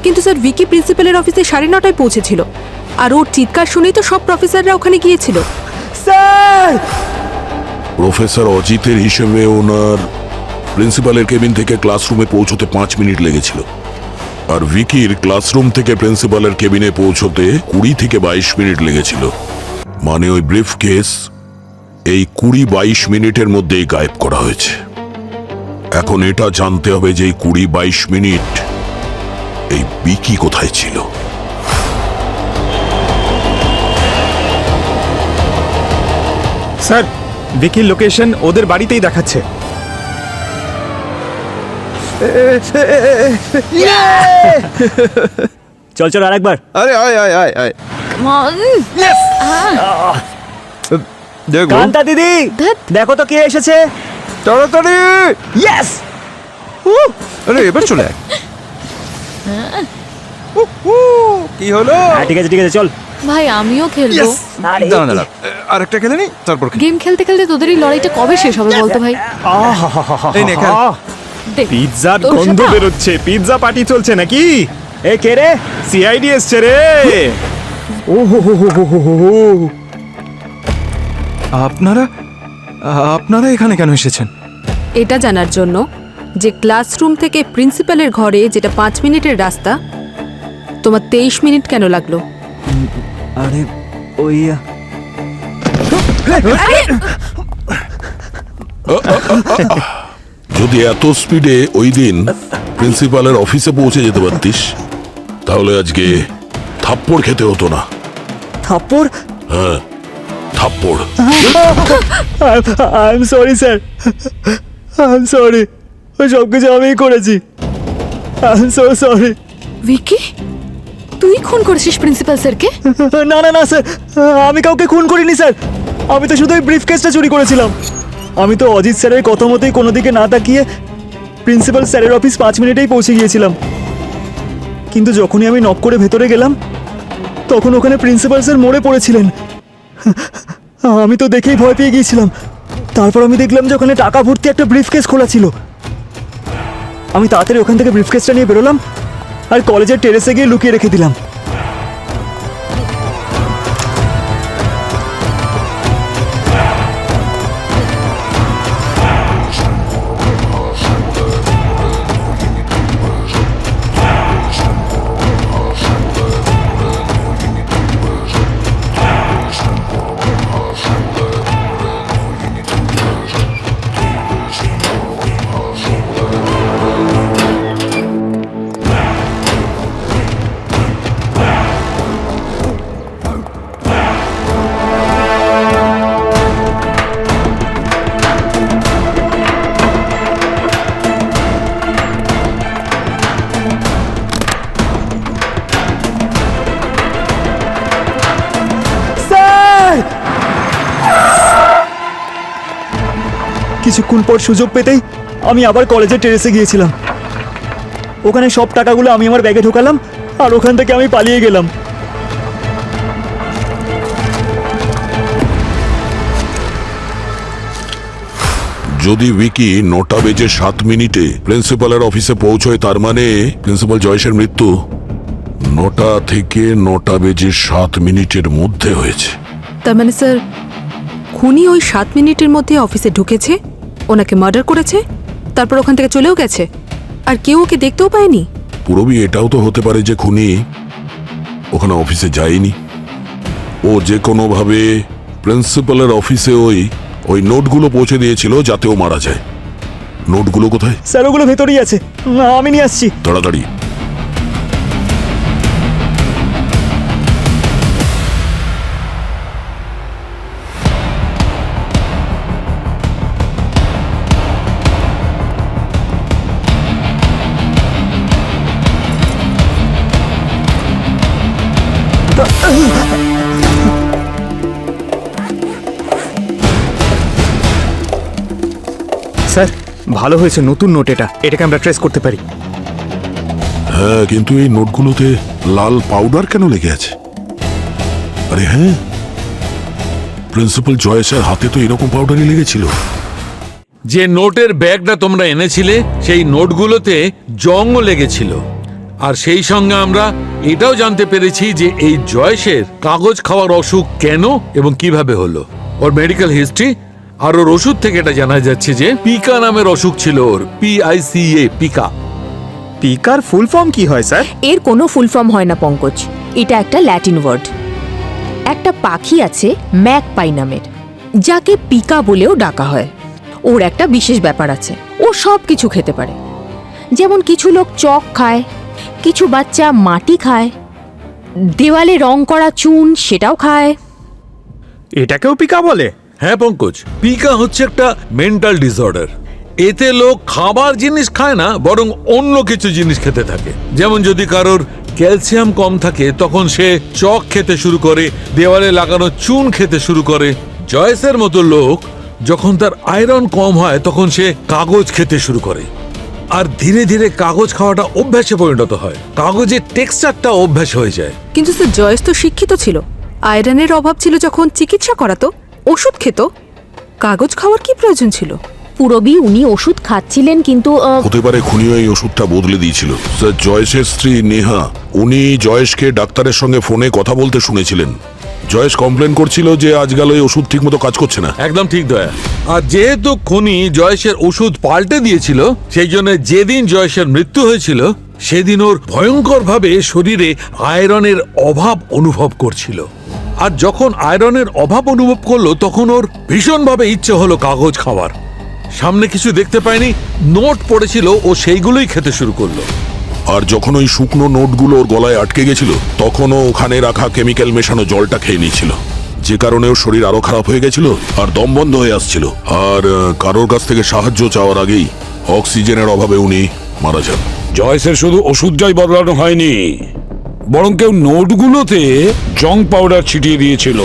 কিন্তু স্যার, ভিকি প্রিন্সিপালের অফিসে 9:30টায় পৌঁছেছিল, আর ওর চিৎকার শুনেই তো সব প্রফেসররা ওখানে গিয়েছিল। স্যার, প্রফেসর অজিতের হিসেবে ওনার প্রিন্সিপালের কেবিন থেকে ক্লাসরুমে পৌঁছতে 5 মিনিট লেগেছিল, আর ভিকির ক্লাসরুম থেকে প্রিন্সিপালের কেবিনে পৌঁছতে 20 থেকে 22 মিনিট লেগেছিল। মানে ওই ব্রিফ কেস এই 20-22 মিনিটের মধ্যেই গায়েব করা হয়েছে। এখন এটা জানতে হবে যে এই 20-22 মিনিট এই ভিকি কোথায় ছিল। স্যার, ভিকির লোকেশন ওদের বাড়িতেই দেখাচ্ছে। চল চল আরেকবার। আরে আয় আয় আয় আয়। দেখো কান্তা দিদি, দেখো তো কে এসেছে। তাড়াতাড়ি। ইয়েস। আরে এবার চলে আয়। কি হলো? ঠিক আছে ঠিক আছে, চল। ভাই, আমিও খেলবো। দাঁড়া দাঁড়া, আরেকটা খেলে নি, তারপর গেম খেলতে খেলতে তোদের এই লড়াইটা কবে শেষ হবে বলতো ভাই? এই নে খেল। দে। পিৎজার তোর গন্ধ সাথে- বেরোচ্ছে। পিৎজা পার্টি চলছে নাকি? এ কে রে? সিআইডি এসছে রে। ও হো হো হো হো হো হো। আপনারা এখানে কেন এসেছেন? এটা জানার জন্য যে ক্লাসরুম থেকে প্রিন্সিপালের ঘরে, যেটা 5 মিনিটের রাস্তা, তোমার 23 মিনিট কেন লাগলো? আরে ওই যদি এত স্পিডে ওই দিন প্রিন্সিপালের অফিসে পৌঁছে যেতে পারতিস, তাহলে আজকে থাপ্পড় খেতে হতো না। থাপ্পড়? হ্যাঁ, থাপ্পড়। I am sorry sir, I am sorry. ওই সব কিছু আমিই করেছি। I am so sorry. Vicky, তুই খুন করেছিস প্রিন্সিপাল স্যারকে? না না না স্যার, আমি কাউকে খুন করিনি স্যার। আমি তো শুধু ওই ব্রিফ কেসটা চুরি করেছিলাম। আমি তো অজিত স্যারের কথা মতোই কোনো দিকে না তাকিয়ে প্রিন্সিপাল স্যারের অফিস 5 মিনিটেই পৌঁছে গিয়েছিলাম। কিন্তু যখনই আমি নক করে ভেতরে গেলাম তখন ওখানে প্রিন্সিপাল স্যার মরে পড়েছিলেন। আমি তো দেখেই ভয় পেয়ে গিয়েছিলাম। তারপর আমি দেখলাম যে ওখানে টাকা ভর্তি একটা ব্রিফ কেস খোলা ছিল। আমি তাড়াতাড়ি ওখান থেকে ব্রিফ কেসটা নিয়ে বেরোলাম আর কলেজের টেরেসে গিয়ে লুকিয়ে রেখে দিলাম। কিছুক্ষণ পর সুযোগ পেতেই আমি আবার কলেজের টেরেসে গিয়েছিলাম। ওখানে সব টাকাগুলো আমি আমার ব্যাগে ঢোকালাম আর ওখান থেকে আমি পালিয়ে গেলাম। যদি উইকি 9:07 প্রিন্সিপালের অফিসে পৌঁছয়, তার মানে প্রিন্সিপাল জয়েশের মৃত্যু 9টা থেকে 9:07 মধ্যে হয়েছে। তার মানে স্যার, খুনি ওই 7 মিনিটের মধ্যে অফিসে ঢুকেছে, ওনাকে মার্ডার করেছে, তারপর ওখান থেকে চলেও গেছে, আর কেউ ওকে দেখতেও পায়নি। পুরবি এটাও তো হতে পারে যে খুনি ওখানে অফিসে যায়নি। ও যে কোনোভাবে প্রিন্সিপালের অফিসে ওই নোটগুলো পৌঁছে দিয়েছিল যাতে ও মারা যায়। নোটগুলো কোথায়? স্যার ওগুলো ভেতরেই আছে, আমি নিয়ে আসছি। তাড়াতাড়ি। স্যার ভালো হয়েছে নতুন নোট, এটাকে আমরা ট্রেস করতে পারি। হ্যাঁ, কিন্তু এই নোটগুলোতে লাল পাউডার কেন লেগে আছে? আরে হ্যাঁ, প্রিন্সিপাল জয়েসের হাতে তো এরকম পাউডারই লেগেছিল। যে নোটের ব্যাগটা তোমরা এনেছিলে সেই নোটগুলোতে জংও লেগেছিল। আর সেই সঙ্গে আমরা এটাও জানতে পেরেছি যে এই জয়েশের কাগজ খাওয়ার অসুখ কেন এবং কিভাবে হলো, ওর মেডিকেল হিস্ট্রি আর ওর ওষুধ থেকে এটা জানা যাচ্ছে যে পিকা নামের অসুখ ছিল ওর, PICA, পিকা। পিকার ফুল ফর্ম কি হয় স্যার? এর কোনো ফুল ফর্ম হয় না পঙ্কজ, এটা একটা ল্যাটিন ওয়ার্ড। একটা পাখি আছে ম্যাকপাই নামের, যাকে পিকা বলেও ডাকা হয়। ওর একটা বিশেষ ব্যাপার আছে, ও সব কিছু খেতে পারে। যেমন কিছু লোক চক খায়, কিছু বাচ্চা মাটি খায়, দেওয়ালে রং করা চুন সেটাও খায়। এটাকেও পিকা বলে? হ্যাঁ পঙ্কজ, পিকা হচ্ছে একটা মেন্টাল ডিসঅর্ডার। এতে লোক খাবার জিনিস খায় না, বরং অন্য কিছু জিনিস খেতে থাকে। যেমন যদি কারোর ক্যালসিয়াম কম থাকে তখন সে চক খেতে শুরু করে, দেওয়ালে লাগানো চুন খেতে শুরু করে। জয়েসের মতো লোক যখন তার আয়রন কম হয় তখন সে কাগজ খেতে শুরু করে, আর ধীরে ধীরে কাগজ খাওয়াটা অভ্যাসে পরিণত হয়। কাগজের টেক্সচারটা অভ্যাস হয়ে যায়। কিন্তু স্যার, জয়েস তো শিক্ষিত ছিল, আয়রনের অভাব ছিল যখন চিকিৎসা করাতো, ওষুধ খেত, কাগজ খাওয়ার কি প্রয়োজন ছিল? পুরবি উনি ওষুধ খাচ্ছিলেন, কিন্তু হতে পারে খুনিও এই ওষুধটা বদলে দিয়েছিল। স্যার, জয়েশের স্ত্রী নেহা, উনি জয়েশকে ডাক্তারের সঙ্গে ফোনে কথা বলতে শুনেছিলেন। জয়েশ কমপ্লেন করছিল যে আজকাল ওই ওষুধ ঠিক মতো কাজ করছে না। একদম ঠিক দয়া। আর যেহেতু খুনি জয়েশের ওষুধ পাল্টে দিয়েছিল, সেই জন্য যেদিন জয়েশের মৃত্যু হয়েছিল সেদিন ওর ভয়ঙ্করভাবে শরীরে আয়রনের অভাব অনুভব করছিল। আর যখন আয়রনের অভাব অনুভব করলো তখন ওর ভীষণভাবে ইচ্ছে হলো কাগজ খাওয়ার। সামনে কিছু দেখতে পায়নি, নোট পড়েছিল, ও সেইগুলোই খেতে শুরু করলো। আর যখন ওই শুকনো নোটগুলো ওর গলায় আটকে গেছিল তখনও ওখানে রাখা কেমিক্যাল মেশানো জলটা খেয়ে নিয়েছিল, যে কারণে ওর শরীর আরো খারাপ হয়ে গেছিল আর দম বন্ধ হয়ে আসছিল। আর কারোর কাছ থেকে সাহায্য চাওয়ার আগেই অক্সিজেনের অভাবে উনি মারা যান। জয়েসের শুধু ওষুধটাই বদলানো হয়নি, বরং কেউ নোটগুলোতে জং পাউডার ছিটিয়ে দিয়েছিল।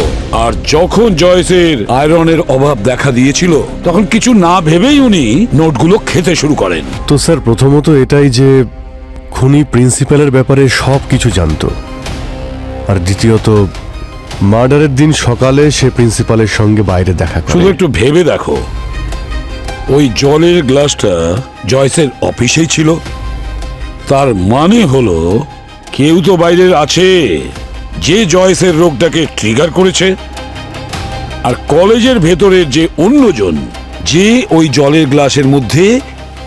আর যখন জয়েসের আয়রনের অভাব দেখা দিয়েছিল, তখন কিছু না ভেবেই উনি নোটগুলো খেতে শুরু করেন। তো স্যার প্রথমত এটাই যে খুনি প্রিন্সিপালের ব্যাপারে সব কিছু জানতো, আর দ্বিতীয়ত মার্ডারের দিন সকালে সে প্রিন্সিপালের সঙ্গে বাইরে দেখা শুধু করে। একটু ভেবে দেখো, ওই জলের গ্লাসটা জয়েসের অফিসেই ছিল। তার মানে হলো কেউ তো বাইরের আছে যে জয়েসের রোগটাকে ট্রিগার করেছে। আর কলেজের ভেতরের যে অন্যজন যে ওই জলের গ্লাসের মধ্যে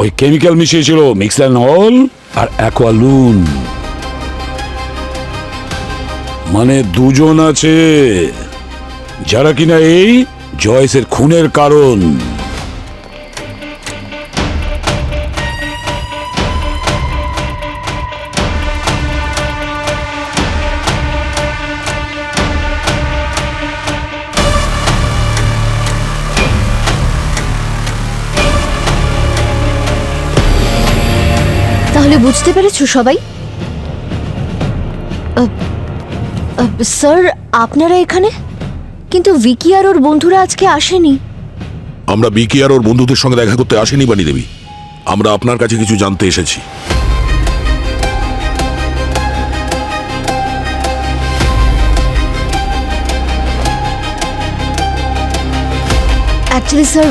ওই কেমিক্যাল মিশিয়েছিল, মিক্সানল আর অ্যাকোয়ালুন। মানে দুজন আছে যারা কিনা এই জয়েসের খুনের কারণ। তাহলে বুঝতে পেরেছো সবাই? স্যার, আপনারা এখানে, কিন্তু ভিকি আর ওর বন্ধুরা আজকে আসেনি। আমরা বিকি আর ওর বন্ধুদের সঙ্গে দেখা করতে আসেনি বানি দেবী, আমরা আপনার কাছে কিছু জানতে এসেছি। অ্যাকচুয়ালি স্যার,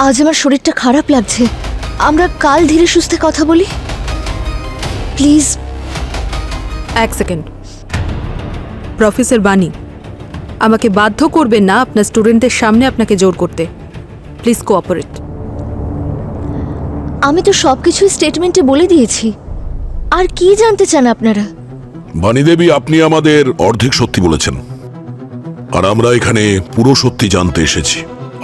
আজ আমার শরীরটা খারাপ লাগছে। আমরা কাল ধীরে সুস্থে কথা বলি প্লিজ। এক সেকেন্ড, প্রফেসর বানি, আমাকে বাধ্য করবেন না আপনার স্টুডেন্টদের সামনে আপনাকে জোর করতে। Please cooperate. আমি তো সবকিছুই স্টেটমেন্টে বলে দিয়েছি, আর কি জানতে চান আপনারা? বানি দেবী, আপনি আমাদের অর্ধেক সত্যি বলেছেন, আর আমরা এখানে পুরো সত্যি জানতে এসেছি।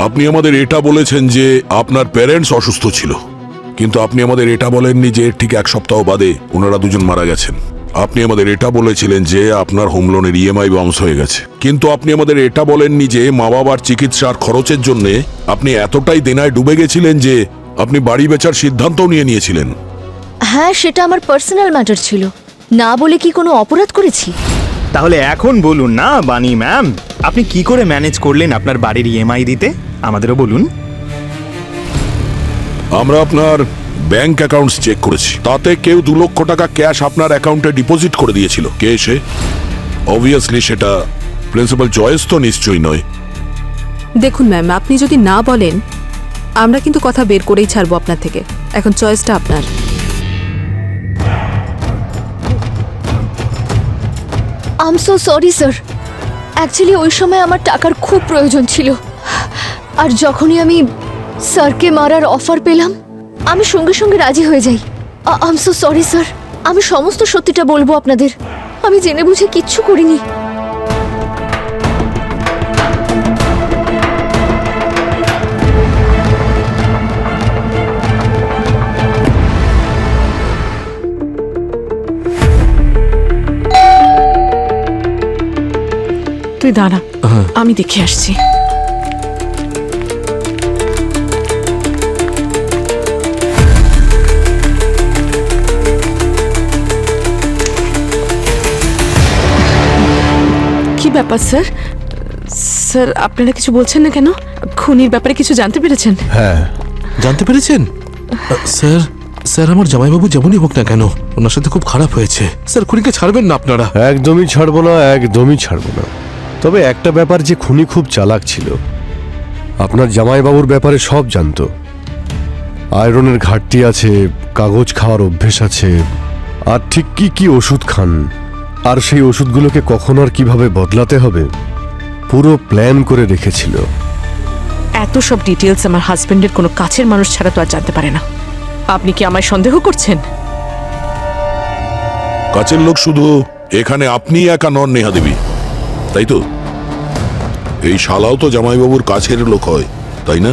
আপনি আমাদের এটা বলেছেন যে আপনার প্যারেন্টস অসুস্থ ছিল, কিন্তু আপনি আমাদের এটা বলেননি যে ঠিক এক সপ্তাহ বাদে ওনারা দুজন মারা গেছেন। আপনি আমাদের এটা বলেছিলেন যে আপনার হোম লোনের ইএমআই বাউন্স হয়ে গেছে, কিন্তু আপনি আমাদের এটা বলেননি যে মা বাবার চিকিৎসার খরচের জন্য আপনি এতটাই দেনায় ডুবে গেছিলেন যে আপনি বাড়ি বেচার সিদ্ধান্তও নিয়েছিলেন। হ্যাঁ, সেটা আমার পার্সোনাল ম্যাটার ছিল, না বলে কি কোনো অপরাধ করেছি? তাহলে এখন বলুন না বানি ম্যাম, আপনি কি করে ম্যানেজ করলেন আপনার বাড়ির ইএমআই দিতে? আমাদেরও বলুন। আমরা আপনার ব্যাংক অ্যাকাউন্টস চেক করেছি, তাতে কেউ 2 লক্ষ টাকা ক্যাশ আপনার অ্যাকাউন্টে ডিপোজিট করে দিয়েছিল। কে সে? অবভিয়াসলি সেটা প্রিন্সিপাল জয়েস তো নিশ্চয়ই নয়। দেখুন ম্যাম, আপনি যদি না বলেন আমরা কিন্তু কথা বের করেই ছাড়বো আপনার থেকে। এখন চয়েসটা আপনার। I am so sorry sir, actually ওই সময় আমার টাকার খুব প্রয়োজন ছিল, আর যখনই আমি স্যারকে মারার অফার পেলাম আমি সঙ্গে সঙ্গে রাজি হয়ে যাই। I am so sorry sir, আমি সমস্ত সত্যিটা বলবো আপনাদের, আমি জেনে বুঝে কিচ্ছু করিনি। তুই দাঁড়া, আমি দেখে আসছি। কি ব্যাপার স্যার? স্যার, আপনারা কিছু বলছেন না কেন? খুনির ব্যাপারে কিছু জানতে পেরেছেন? হ্যাঁ, জানতে পেরেছেন? স্যার, স্যার আমার জামাইবাবু যেমনই হোক না কেন ওনার সাথে খুব খারাপ হয়েছে। স্যার, খুনিকে ছাড়বেন না আপনারা? একদমই ছাড়বো না, একদমই ছাড়বো না। তবে একটা ব্যাপার, যে খুনি খুব চালাক ছিল। আপনার জামাইবাবুর ব্যাপারে সব জানতো। আয়রনের ঘাটতি আছে, কাগজ খাওয়ার অভ্যেস আছে, আর ঠিক কি কি ওষুধ খান, আর সেই ওষুধগুলোকে কখন আর কিভাবে বদলাতে হবে পুরো প্ল্যান করে রেখেছিল। এত সব ডিটেলস আমার হাজবেন্ডের কোনো কাছের মানুষ ছাড়া তো আর জানতে পারে না। আপনি কি আমায় সন্দেহ করছেন? কাছের লোক শুধু এখানে আপনি একা নন নেহা দেবী, তাই তো? এই শালাও তো জামাইবাবুর কাছের লোক হয়, তাই না?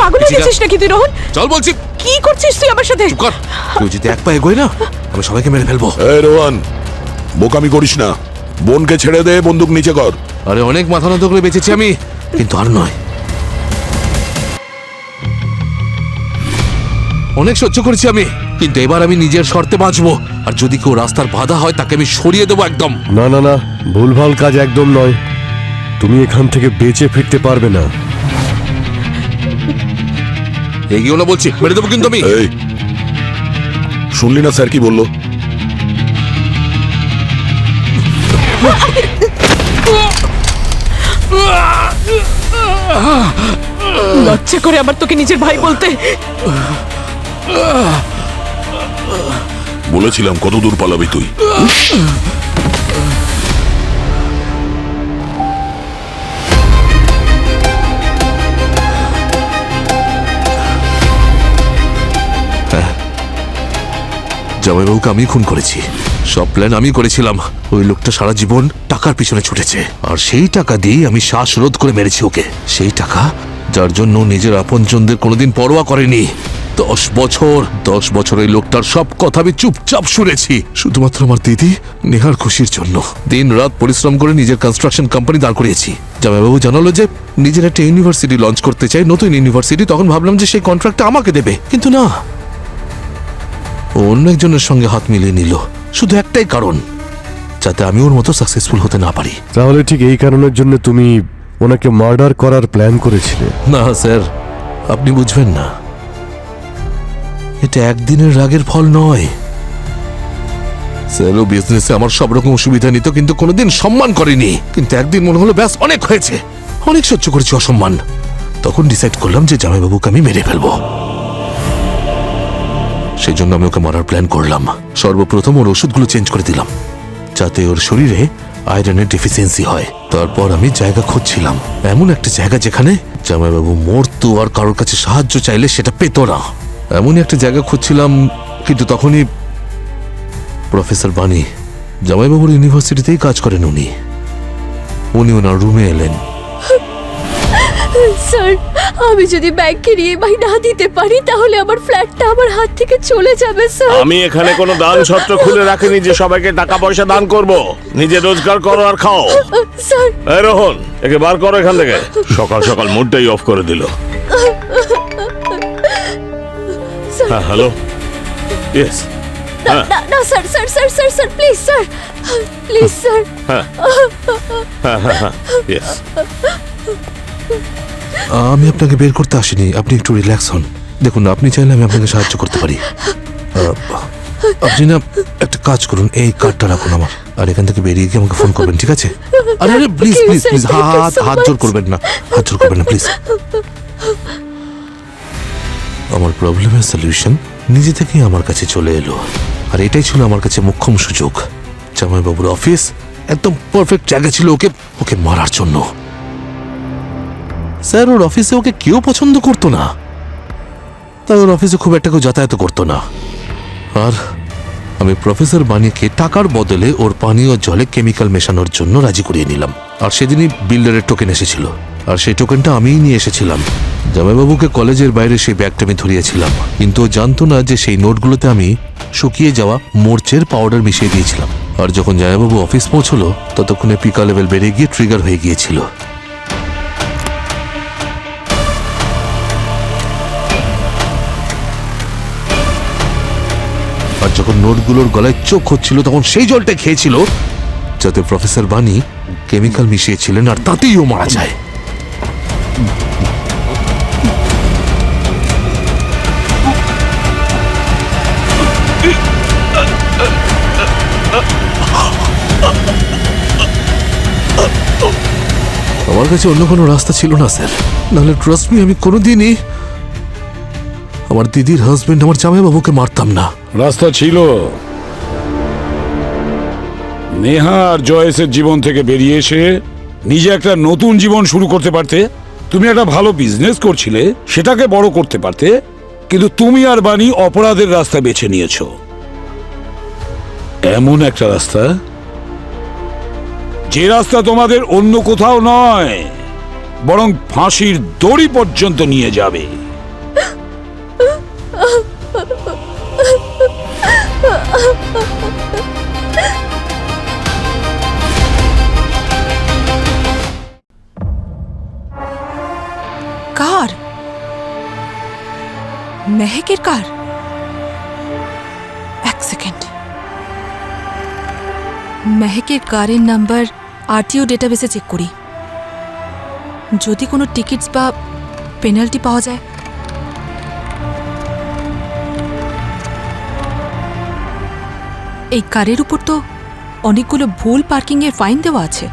পাগল হয়ে গেছিস নাকি তুই রোহন? চল বলছি। কি করছিস তুই আমার সাথে? কর, তুই যদি এক পা এগোয় না আমি সবাইকে মেরে ফেলবো। এই রোহান, বোকামি করিস না। বোনকে ছেড়ে দে, বন্দুক নিচে কর। আরে অনেক মাথা নত করে বেঁচেছি আমি, কিন্তু আর নয়। অনেক সহ্য করেছি আমি, কিন্তু এবার আমি নিজের শর্তে বাঁচবো। আর যদি কেউ রাস্তার বাধা হয় তাকে আমি সরিয়ে দেবো একদম। না না না, ভুলভাল কাজ একদম নয়। তুমি এখান থেকে বেঁচে ফিরতে পারবে না। এগিয়েও না বলছি, মেরে দেবো কিন্তু আমি। এই, শুনলি না স্যার কি বললো? লজ্জা করে আবার তোকে নিজের ভাই বলতে। বলেছিলাম কত দূর পালাবি তুই। জামাইবাবুকে আমি খুন করেছি, সব প্ল্যান আমি করেছিলাম। ওই লোকটা সারা জীবন টাকার পিছনে ছুটেছে, আর সেই টাকা দিয়ে আমি শ্বাসরোধ করে মেরেছি ওকে। সেই টাকা যার জন্য নিজের আপনজনদের কোনোদিন পরোয়া করেনি। 10 বছর ওই লোকটার সব কথা আমি চুপচাপ শুনেছি, শুধুমাত্র আমার দিদি নেহার খুশির জন্য। দিন রাত পরিশ্রম করে নিজের কনস্ট্রাকশন কোম্পানি দাঁড় করিয়েছি। জামাইবাবু জানালো যে নিজের একটা ইউনিভার্সিটি লঞ্চ করতে চাই, নতুন ইউনিভার্সিটি। তখন ভাবলাম যে সেই কন্ট্রাক্টটা আমাকে দেবে, কিন্তু না, ও অন্য একজনের সঙ্গে হাত মিলিয়ে নিল। শুধু একটাই কারণ, যাতে আমি ওর মতো সাকসেসফুল হতে না পারি। তাহলে ঠিক এই কারণের জন্য তুমি ওনাকে মার্ডার করার প্ল্যান করেছিলে? না স্যার, আপনি বুঝবেন না। এটা একদিনের রাগের ফল নয় স্যার। ও বিজনেসে আমার সব রকম সুবিধা নিত, কিন্তু কোনোদিন সম্মান করেনি। কিন্তু একদিন মনে হলো ব্যাস অনেক হয়েছে, অনেক সহ্য করেছি অসম্মান। তখন ডিসাইড করলাম যে জামাইবাবুকে আমি মেরে ফেলবো। সেই জন্য আমি ওকে মারার প্ল্যান করলাম। সর্বপ্রথম ওর ওষুধগুলো চেঞ্জ করে দিলাম, যাতে ওর শরীরে আয়রনের ডেফিসিয়েন্সি হয়। তারপর আমি জায়গা খুঁজছিলাম, এমন একটা জায়গা যেখানে জামাইবাবু মরতো আর কারোর কাছে সাহায্য চাইলে সেটা পেত না। এমনই একটা জায়গা খুঁজছিলাম, কিন্তু তখনই প্রফেসর বানি, জামাইবাবুর ইউনিভার্সিটিতেই কাজ করেন উনি ওনার রুমে এলেন। স্যার, আমি যদি ব্যাংকে ইএমআই না দিতে পারি তাহলে আমার ফ্ল্যাটটা আমার হাত থেকে চলে যাবে স্যার। আমি এখানে কোনো দান ছত্র খুলে রাখিনি যে সবাইকে টাকা পয়সা দান করব। নিজে রোজগার করো আর খাও। স্যার, এই রোহন, একে বার করো এখান থেকে। সকাল সকাল মুডটাই অফ করে দিল। হ্যাঁ, হ্যালো, ইয়েস। না না না sir, sir sir sir sir please sir, please sir. হ্যাঁ হ্যাঁ হ্যাঁ, ইয়েস। আমি আপনাকে বের করতে আসিনি, আপনি একটু রিল্যাক্স হন। দেখুন, আপনি চাইলে আমি আপনাকে সাহায্য করতে পারি। আপনি না একটা কাজ করুন, এই কার্ডটা রাখুন আমার, আর এখান থেকে বেরিয়ে গিয়ে আমাকে ফোন করবেন, ঠিক আছে? আরে আরে প্লিজ প্লিজ প্লিজ, হাত জোর করবেন না, হাত জোর করবেন না প্লিজ। আমার প্রবলেমের সলিউশন নিজে থেকেই আমার কাছে চলে এলো, আর এটাই ছিল আমার কাছে মোক্ষম সুযোগ। জামাইবাবুর অফিস একদম পারফেক্ট জায়গা ছিল ওকে মারার জন্য। স্যার, ওর অফিসে ওকে কেউ পছন্দ করতো না, তাই ওর অফিসে খুব একটা কেউ যাতায়াত করতো না। আর আমি প্রফেসর বানিকে টাকার বদলে ওর পানীয় জলে কেমিক্যাল মেশানোর জন্য রাজি করিয়ে নিলাম। আর সেদিনই বিল্ডারের টোকেন এসেছিল, আর সেই টোকেনটা আমিই নিয়ে এসেছিলাম। জামাইবাবুকে কলেজের বাইরে সেই ব্যাগটা আমি ধরিয়েছিলাম, কিন্তু ও জানতো না যে সেই নোটগুলোতে আমি শুকিয়ে যাওয়া মোর্চের পাউডার মিশিয়ে দিয়েছিলাম। আর যখন জামাইবাবু অফিস পৌঁছলো, ততক্ষণে পিকা লেভেল বেড়ে গিয়ে ট্রিগার হয়ে গিয়েছিল। আর যখন নোটগুলোর গলায় চোখ হচ্ছিল, তখন সেই জলটা খেয়েছিল যাতে প্রফেসর বানি কেমিক্যাল মিশিয়েছিলেন, আর তাতেই ও মারা যায়। আমার কাছে অন্য কোনো রাস্তা ছিল না স্যার, নাহলে ট্রাস্ট মি, আমি কোনোদিনই আমার দিদির হাজবেন্ড আমার জামাইবাবুকে মারতাম না। রাস্তা ছিল, নেহা আর জয়েসের জীবন থেকে বেরিয়ে এসে নিজে একটা নতুন জীবন শুরু করতে পারতে। তুমি একটা ভালো বিজনেস করছিলে, সেটাকে বড় করতে পারতে, কিন্তু তুমি আর বানি অপরাধের রাস্তা বেছে নিয়েছো। এমন একটা রাস্তা, যে রাস্তা তোমাদের অন্য কোথাও নয়। বরং ফাঁসির দড়ি পর্যন্ত নিয়ে যাবে। কার? মেহেকের কার? এক সেকেন্ড। মেহেকের কারের নাম্বার আরটিও ডেটাবেসে চেক করি। যদি কোনো টিকিটস বা পেনাল্টি পাওয়া যায়। এই কারের উপর তো অনেকগুলো ভুল পার্কিংয়ের ফাইন দেওয়া আছে,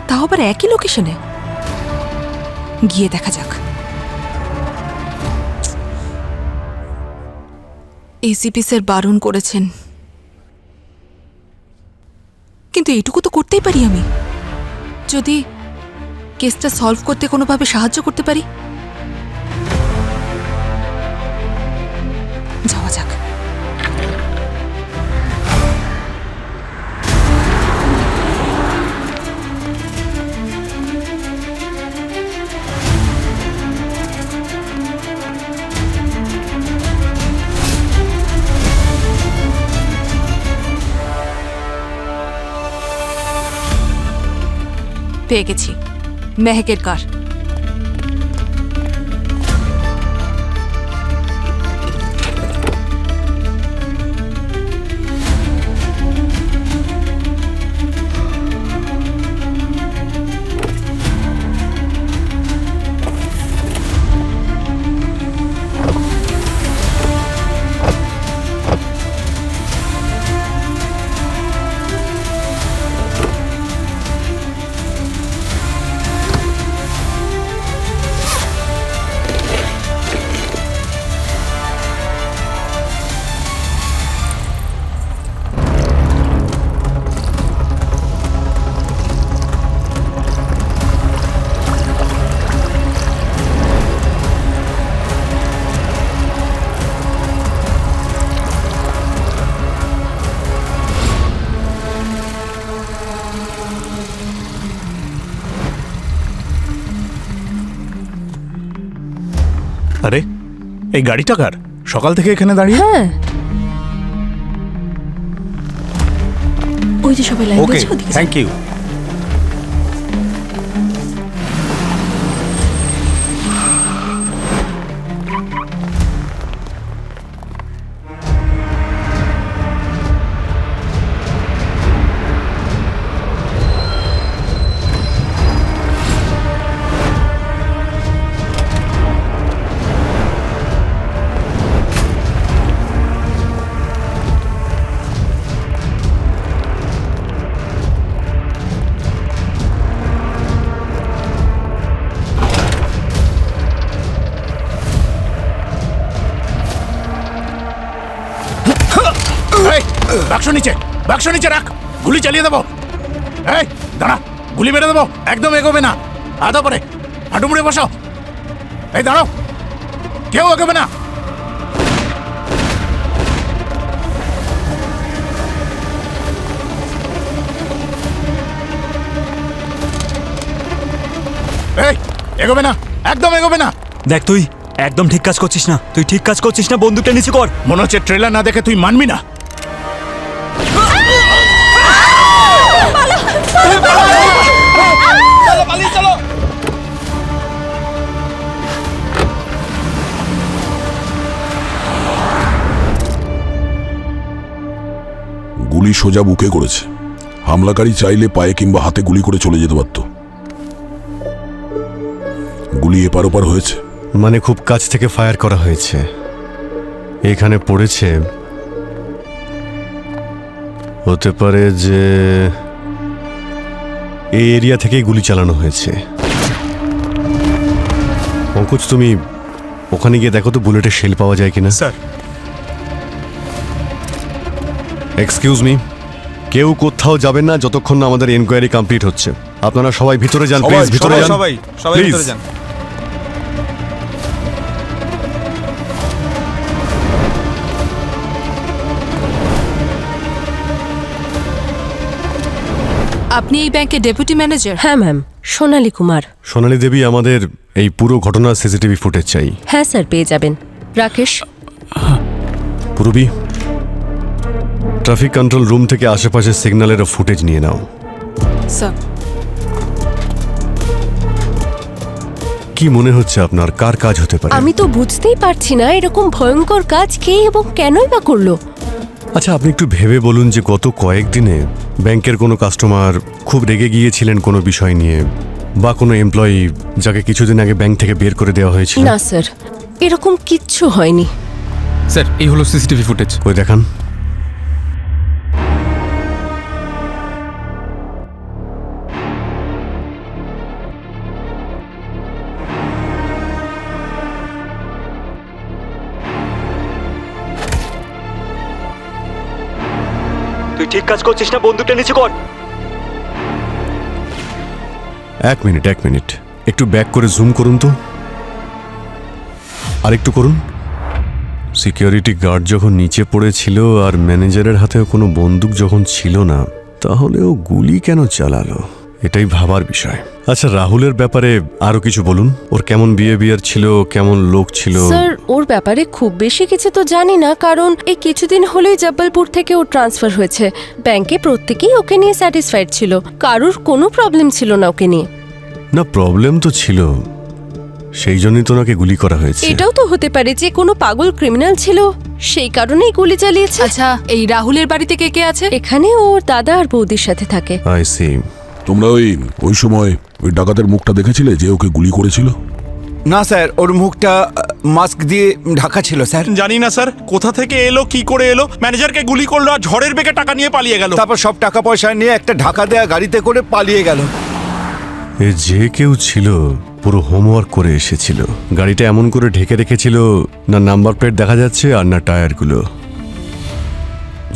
তাও আবার একই লোকেশনে। গিয়ে দেখা যাক। এসিপি স্যার বারণ করেছেন, কিন্তু এইটুকু তো করতেই পারি আমি। যদি কেসটা সলভ করতে কোনোভাবে সাহায্য করতে পারি। যাওয়া যাক। পেয়ে গেছি মেহেকের কার। আরে এই গাড়িটা কার? সকাল থেকে এখানে দাঁড়িয়ে। হ্যাঁ, ওই যে সবাই লাইন দিয়েছে ওদিকে। Thank you. বাক্স নিচে রাখ, গুলি চালিয়ে দেবো। এই দাঁড়া, গুলি মেরে দেবো। একদম এগোবে না, আদা পরে হাঁটু মুড়ে বসো। এই দাঁড়াও, কেউ এগোবে না। এই এগোবে না, একদম এগোবে না। দেখ তুই একদম ঠিক কাজ করছিস না, তুই ঠিক কাজ করছিস না, বন্দুকটা নিচে কর। মনে হচ্ছে ট্রেলার না দেখে তুই মানবি না। গুলি সোজা বুকে করেছে। হামলাকারী চাইলে পায়ে কিংবা হাতে গুলি করে চলে যেতে পারত। গুলি এপার ওপার হয়েছে। মানে খুব কাছ থেকে ফায়ার করা হয়েছে। এখানে পড়েছে, হতে পারে যে এই এরিয়া থেকেই গুলি চালানো হয়েছে। পঙ্কজ, তুমি ওখানে গিয়ে দেখো তো বুলেটের শেল পাওয়া যায় কিনা। স্যার। এক্সকিউজ মি, কেউ কোথাও যাবেন না যতক্ষণ না আমাদের এনকোয়ারি কমপ্লিট হচ্ছে। আপনারা সবাই ভিতরে যান প্লিজ, ভিতরে যান প্লিজ। আপনি এই ব্যাংকের ডেপুটি ম্যানেজার? হ্যাঁ ম্যাম, সোনালী কুমার। সোনালী দেবী, আমাদের এই পুরো ঘটনার সিসিটিভি ফুটেজ চাই। হ্যাঁ স্যার, পেয়ে যাবেন। রাকেশ, পুরবি, ট্রাফিক কন্ট্রোল রুম থেকে আশেপাশের সিগন্যালের ফুটেজ নিয়ে নাও। স্যার, কি মনে হচ্ছে আপনার, কার কাজ হতে পারে? আমি তো বুঝতেই পারছি না এরকম ভয়ঙ্কর কাজ কে এবং কেনই বা করলো। আচ্ছা, আপনি একটু ভেবে বলুন যে গত কয়েকদিনে ব্যাংকের কোনো কাস্টমার খুব রেগে গিয়েছিলেন কোনো বিষয় নিয়ে, বা কোনো এমপ্লয়ি যাকে কিছুদিন আগে ব্যাংক থেকে বের করে দেওয়া হয়েছিল? না স্যার, এরকম কিচ্ছু হয়নি। স্যার, এই হলো সিসিটিভি ফুটেজ। ওই দেখান। তুই ঠিক কাজ করছিস না, বন্দুকটা নিচে কর। এক মিনিট, একটু ব্যাক করে জুম করুন তো, আর একটু করুন। সিকিউরিটি গার্ড যখন নিচে পড়েছিল আর ম্যানেজারের হাতেও কোনো বন্দুক যখন ছিল না, তাহলে ও গুলি কেন চালালো? এটাই ভাবার বিষয়। আচ্ছা, রাহুলের ব্যাপারে আরো কিছু বলুন। ওর কেমন বিহেভিয়ার ছিল, কেমন লোক ছিল? স্যার, ওর ব্যাপারে খুব বেশি কিছু তো জানি না, কারণ এই কিছুদিন হলেই জব্বলপুর থেকে ও ট্রান্সফার হয়েছে। ব্যাংকে প্রত্যেকেই ওকে নিয়ে স্যাটিসফাইড ছিল, কারোর কোনো প্রবলেম ছিল না ওকে নিয়ে। না, প্রবলেম তো ছিল, সেই জন্যই তো ওনাকে গুলি করা হয়েছে। এটাও তো হতে পারে যে কোনো পাগল ক্রিমিনাল ছিল, সেই কারণেই গুলি চালিয়েছে। আচ্ছা, এই রাহুলের বাড়িতে কে কে আছে? এখানে ওর দাদা আর বৌদির সাথে থাকে। I see. তোমরা ওই সময় ওই ডাকাতের মুখটা দেখেছিলে যে ওকে গুলি করেছিল? না স্যার, ওর মুখটা মাস্ক দিয়ে ঢাকা ছিল স্যার। জানি না স্যার, কোথা থেকে এলো, কি করে এলো, ম্যানেজারকে গুলি করলো আর ঝড়ের বেগে টাকা নিয়ে পালিয়ে গেল। তারপর সব টাকা পয়সা নিয়ে একটা ঢাকা দেয়া গাড়িতে করে পালিয়ে গেল। এ যে কেউ ছিল পুরো হোমওয়ার্ক করে এসেছিল। গাড়িটা এমন করে ঢেকে রেখেছিল, না নাম্বার প্লেট দেখা যাচ্ছে আর না টায়ারগুলো,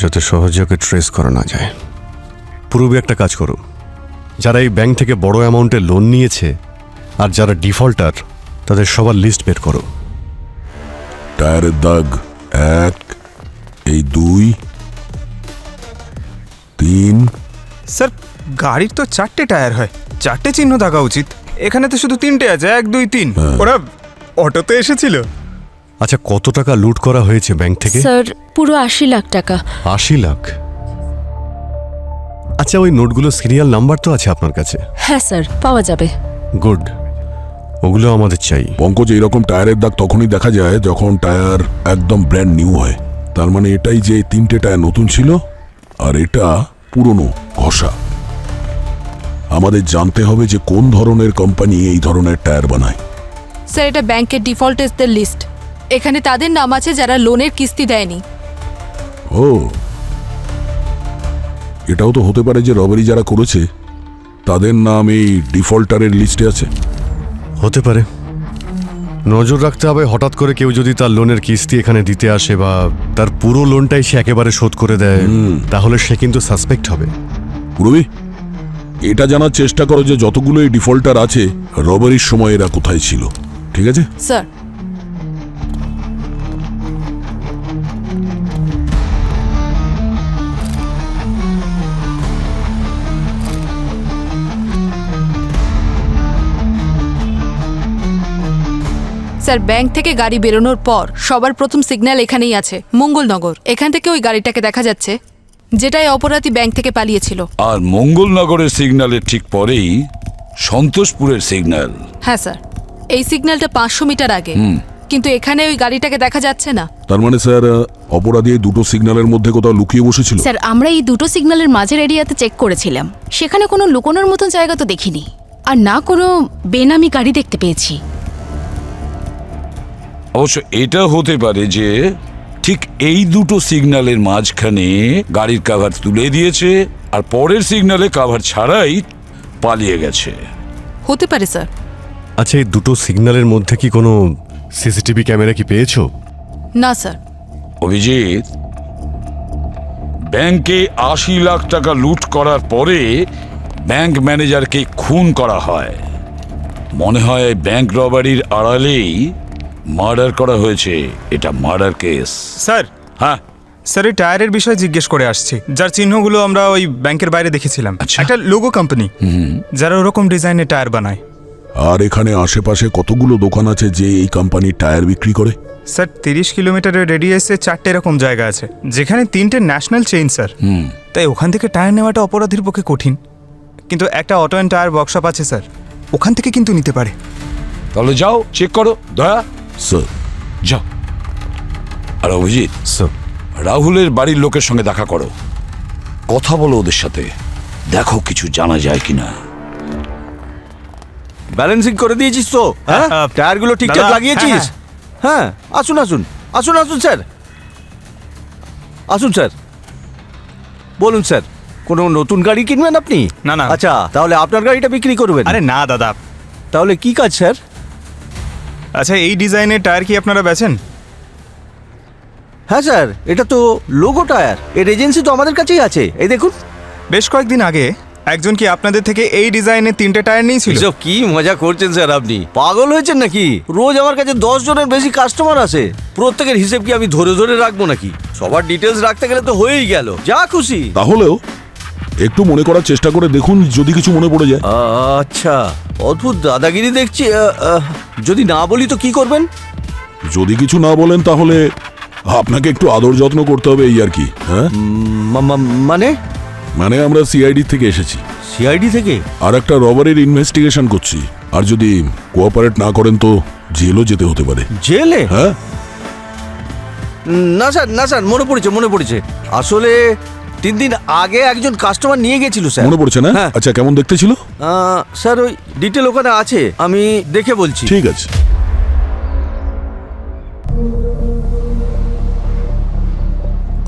যাতে সহজে ওকে ট্রেস করা না যায়। পূর্বে একটা কাজ করো, যারা এই ব্যাংক থেকে বড় অ্যামাউন্টের লোন নিয়েছে আর যারা ডিফল্টার, তাদের সবার লিস্ট বের করো। টায়ারের দাগ 1, এই 2, 3। স্যার, গাড়ির তো 4টে টায়ার হয়, 4টে চিহ্ন থাকা উচিত। এখানে তো শুধু 3টে আছে, 1, 2, 3। ওরা অটোতে এসেছিল। আচ্ছা, কত টাকা লুট করা হয়েছে ব্যাংক থেকে? স্যার, পুরো 80 লাখ টাকা। 80 লাখ? আচ্ছা, ওই নোটগুলো সিরিয়াল নাম্বার তো আছে আপনার কাছে? হ্যাঁ স্যার, পাওয়া যাবে। গুড, ওগুলো আমাদের চাই। পঙ্কজ, এইরকম টায়ারের দাগ তখনই দেখা যায় যখন টায়ার একদম ব্র্যান্ড নিউ হয়। তার মানে এটাই যে 3টে টায়ার নতুন ছিল আর এটা পুরনো ঘষা। আমাদের জানতে হবে যে কোন ধরনের কোম্পানি এই ধরনের টায়ার বানায়। স্যার, এটা ব্যাংকের ডিফল্টার্সদের লিস্ট। এখানে তাদের নাম আছে যারা লোনের কিস্তি দেয়নি। ও, এটাও তো হতে পারে যে রবারি যারা করেছে তাদের নাম এই ডিফল্টারের লিস্টে আছে। হতে পারে। নজর রাখতে হবে, হঠাৎ করে কেউ যদি তার লোনের কিস্তি এখানে দিতে আসে বা তার পুরো লোনটাই সে একেবারে শোধ করে দেয়, তাহলে সে কিন্তু সাসপেক্ট হবে। পুরবি, এটা জানার চেষ্টা করো যে যতগুলো এই ডিফল্টার আছে রবারির সময় এরা কোথায় ছিল। ঠিক আছে স্যার। স্যার, ব্যাংক থেকে গাড়ি বেরোনোর পর সবার প্রথম সিগন্যাল এখানেই আছে, মঙ্গলনগর। এখান থেকে ওই গাড়িটাকে দেখা যাচ্ছে, যেটাই অপরাধী ব্যাংক থেকে পালিয়েছিল। আর মঙ্গলনগরের সিগন্যালের ঠিক পরেই সন্তোষপুরের সিগন্যাল। হ্যাঁ স্যার, এই সিগন্যালটা 500 মিটার আগে, কিন্তু এখানে ওই গাড়িটাকে দেখা যাচ্ছে না। তার মানে স্যার, অপরাধী এই দুটো সিগন্যালের মধ্যে কোথাও লুকিয়ে বসেছিল। স্যার, আমরা এই দুটো সিগন্যালের মাঝের এরিয়াতে চেক করেছিলাম, সেখানে কোনো লুকোনোর মতন জায়গা তো দেখিনি, আর না কোনো বেনামি গাড়ি দেখতে পেয়েছি। অবশ্য এটা হতে পারে যে ঠিক এই দুটো সিগন্যালের মাঝখানে গাড়ির কাভার তুলে দিয়েছে আর পরের সিগন্যালে কাভার ছাড়াই পালিয়ে গেছে। হতে পারে স্যার। আচ্ছা, এই দুটো সিগন্যালের মধ্যে কি কোনো সিসিটিভি ক্যামেরা কি পেয়েছো? না স্যার। অভিজিৎ, ব্যাংকে 80 লাখ টাকা লুট করার পরে ব্যাংক ম্যানেজারকে খুন করা হয়। মনে হয় ব্যাংক রবারির আড়ালেই মার্ডার করা হয়েছে। এটা মার্ডার কেস। স্যার, হ্যাঁ স্যার এই টায়ারের বিষয়ে জিজ্ঞেস করে আসছি, যার চিহ্নগুলো আমরা ওই ব্যাংকের বাইরে দেখেছিলাম। একটা লোগো কোম্পানি যারা ওরকম ডিজাইনের টায়ার বানায়। আর এখানে আশেপাশে কতগুলো দোকান আছে যে এই কোম্পানির টায়ার বিক্রি করে? স্যার 30 কিলোমিটারের রেডিয়াসে 4টে এরকম জায়গা আছে, যেখানে 3টে ন্যাশনাল চেইন স্যার। তাই ওখান থেকে টায়ার নেওয়াটা অপরাধীর পক্ষে কঠিন। কিন্তু একটা অটো অ্যান্ড টায়ার ওয়ার্কশপ আছে স্যার, ওখান থেকে কিন্তু নিতে পারে। তাহলে যাও চেক করো দয়া। স্যার যাও। আর অভিজিৎ, স্যার রাহুলের বাড়ির লোকের সঙ্গে দেখা করো, কথা বলো ওদের সাথে, দেখো কিছু জানা যায় কিনা। ব্যালেন্সিং করে দিয়েছিস তো? হ্যাঁ, টায়ারগুলো ঠিকঠাক দাদা, লাগিয়েছিস? হ্যাঁ, আসুন আসুন আসুন আসুন স্যার, আসুন স্যার। বলুন স্যার, কোনো নতুন গাড়ি কিনবেন আপনি? না, না। আচ্ছা, তাহলে আপনার গাড়িটা বিক্রি করবেন? আরে না দাদা। তাহলে কি কাজ স্যার? আচ্ছা, এই ডিজাইনের টায়ার কি আপনারা বেচেন? হ্যাঁ স্যার, এটা তো লোগো টায়ার, এর এজেন্সি তো আমাদের কাছেই আছে, এই দেখুন। বেশ কয়েকদিন আগে একজন কি আপনাদের থেকে এই ডিজাইনের 3টে টায়ার নিয়েছিল? এসব কি মজা করছেন স্যার, আপনি পাগল হয়েছেন নাকি? রোজ আমার কাছে 10 জনের বেশি কাস্টমার আসে, প্রত্যেকের হিসেব কি আমি ধরে ধরে রাখবো নাকি? সবার ডিটেলস রাখতে গেলে তো হয়েই গেল, যা খুশি। তাহলেও একটু মনে করার চেষ্টা করে দেখুন, যদি কিছু মনে পড়ে যায়। আচ্ছা, অদ্ভুত দাদাগিরি দেখছি। যদি না বলি তো কি করবেন? যদি কিছু না বলেন তাহলে আপনাকে একটু আদর যত্ন করতে হবে, এই আর কি। হ্যাঁ, মানে? মানে আমরা সিআইডি থেকে এসেছি। সিআইডি থেকে? আর একটা রবারের ইনভেস্টিগেশন করছি, আর যদি কোঅপারেট না করেন তো জেলও যেতে হতে পারে। জেলে? হ্যাঁ। না স্যার, না স্যার, মনে পড়েছে। আসলে 3 দিন আগে একজন কাস্টমার নিয়ে গেছিল স্যার। মনে পড়ছে না? হ্যাঁ। আচ্ছা, কেমন দেখতে ছিল? স্যার ওই ডিটেল ওখানে আছে, আমি দেখে বলছি। ঠিক আছে।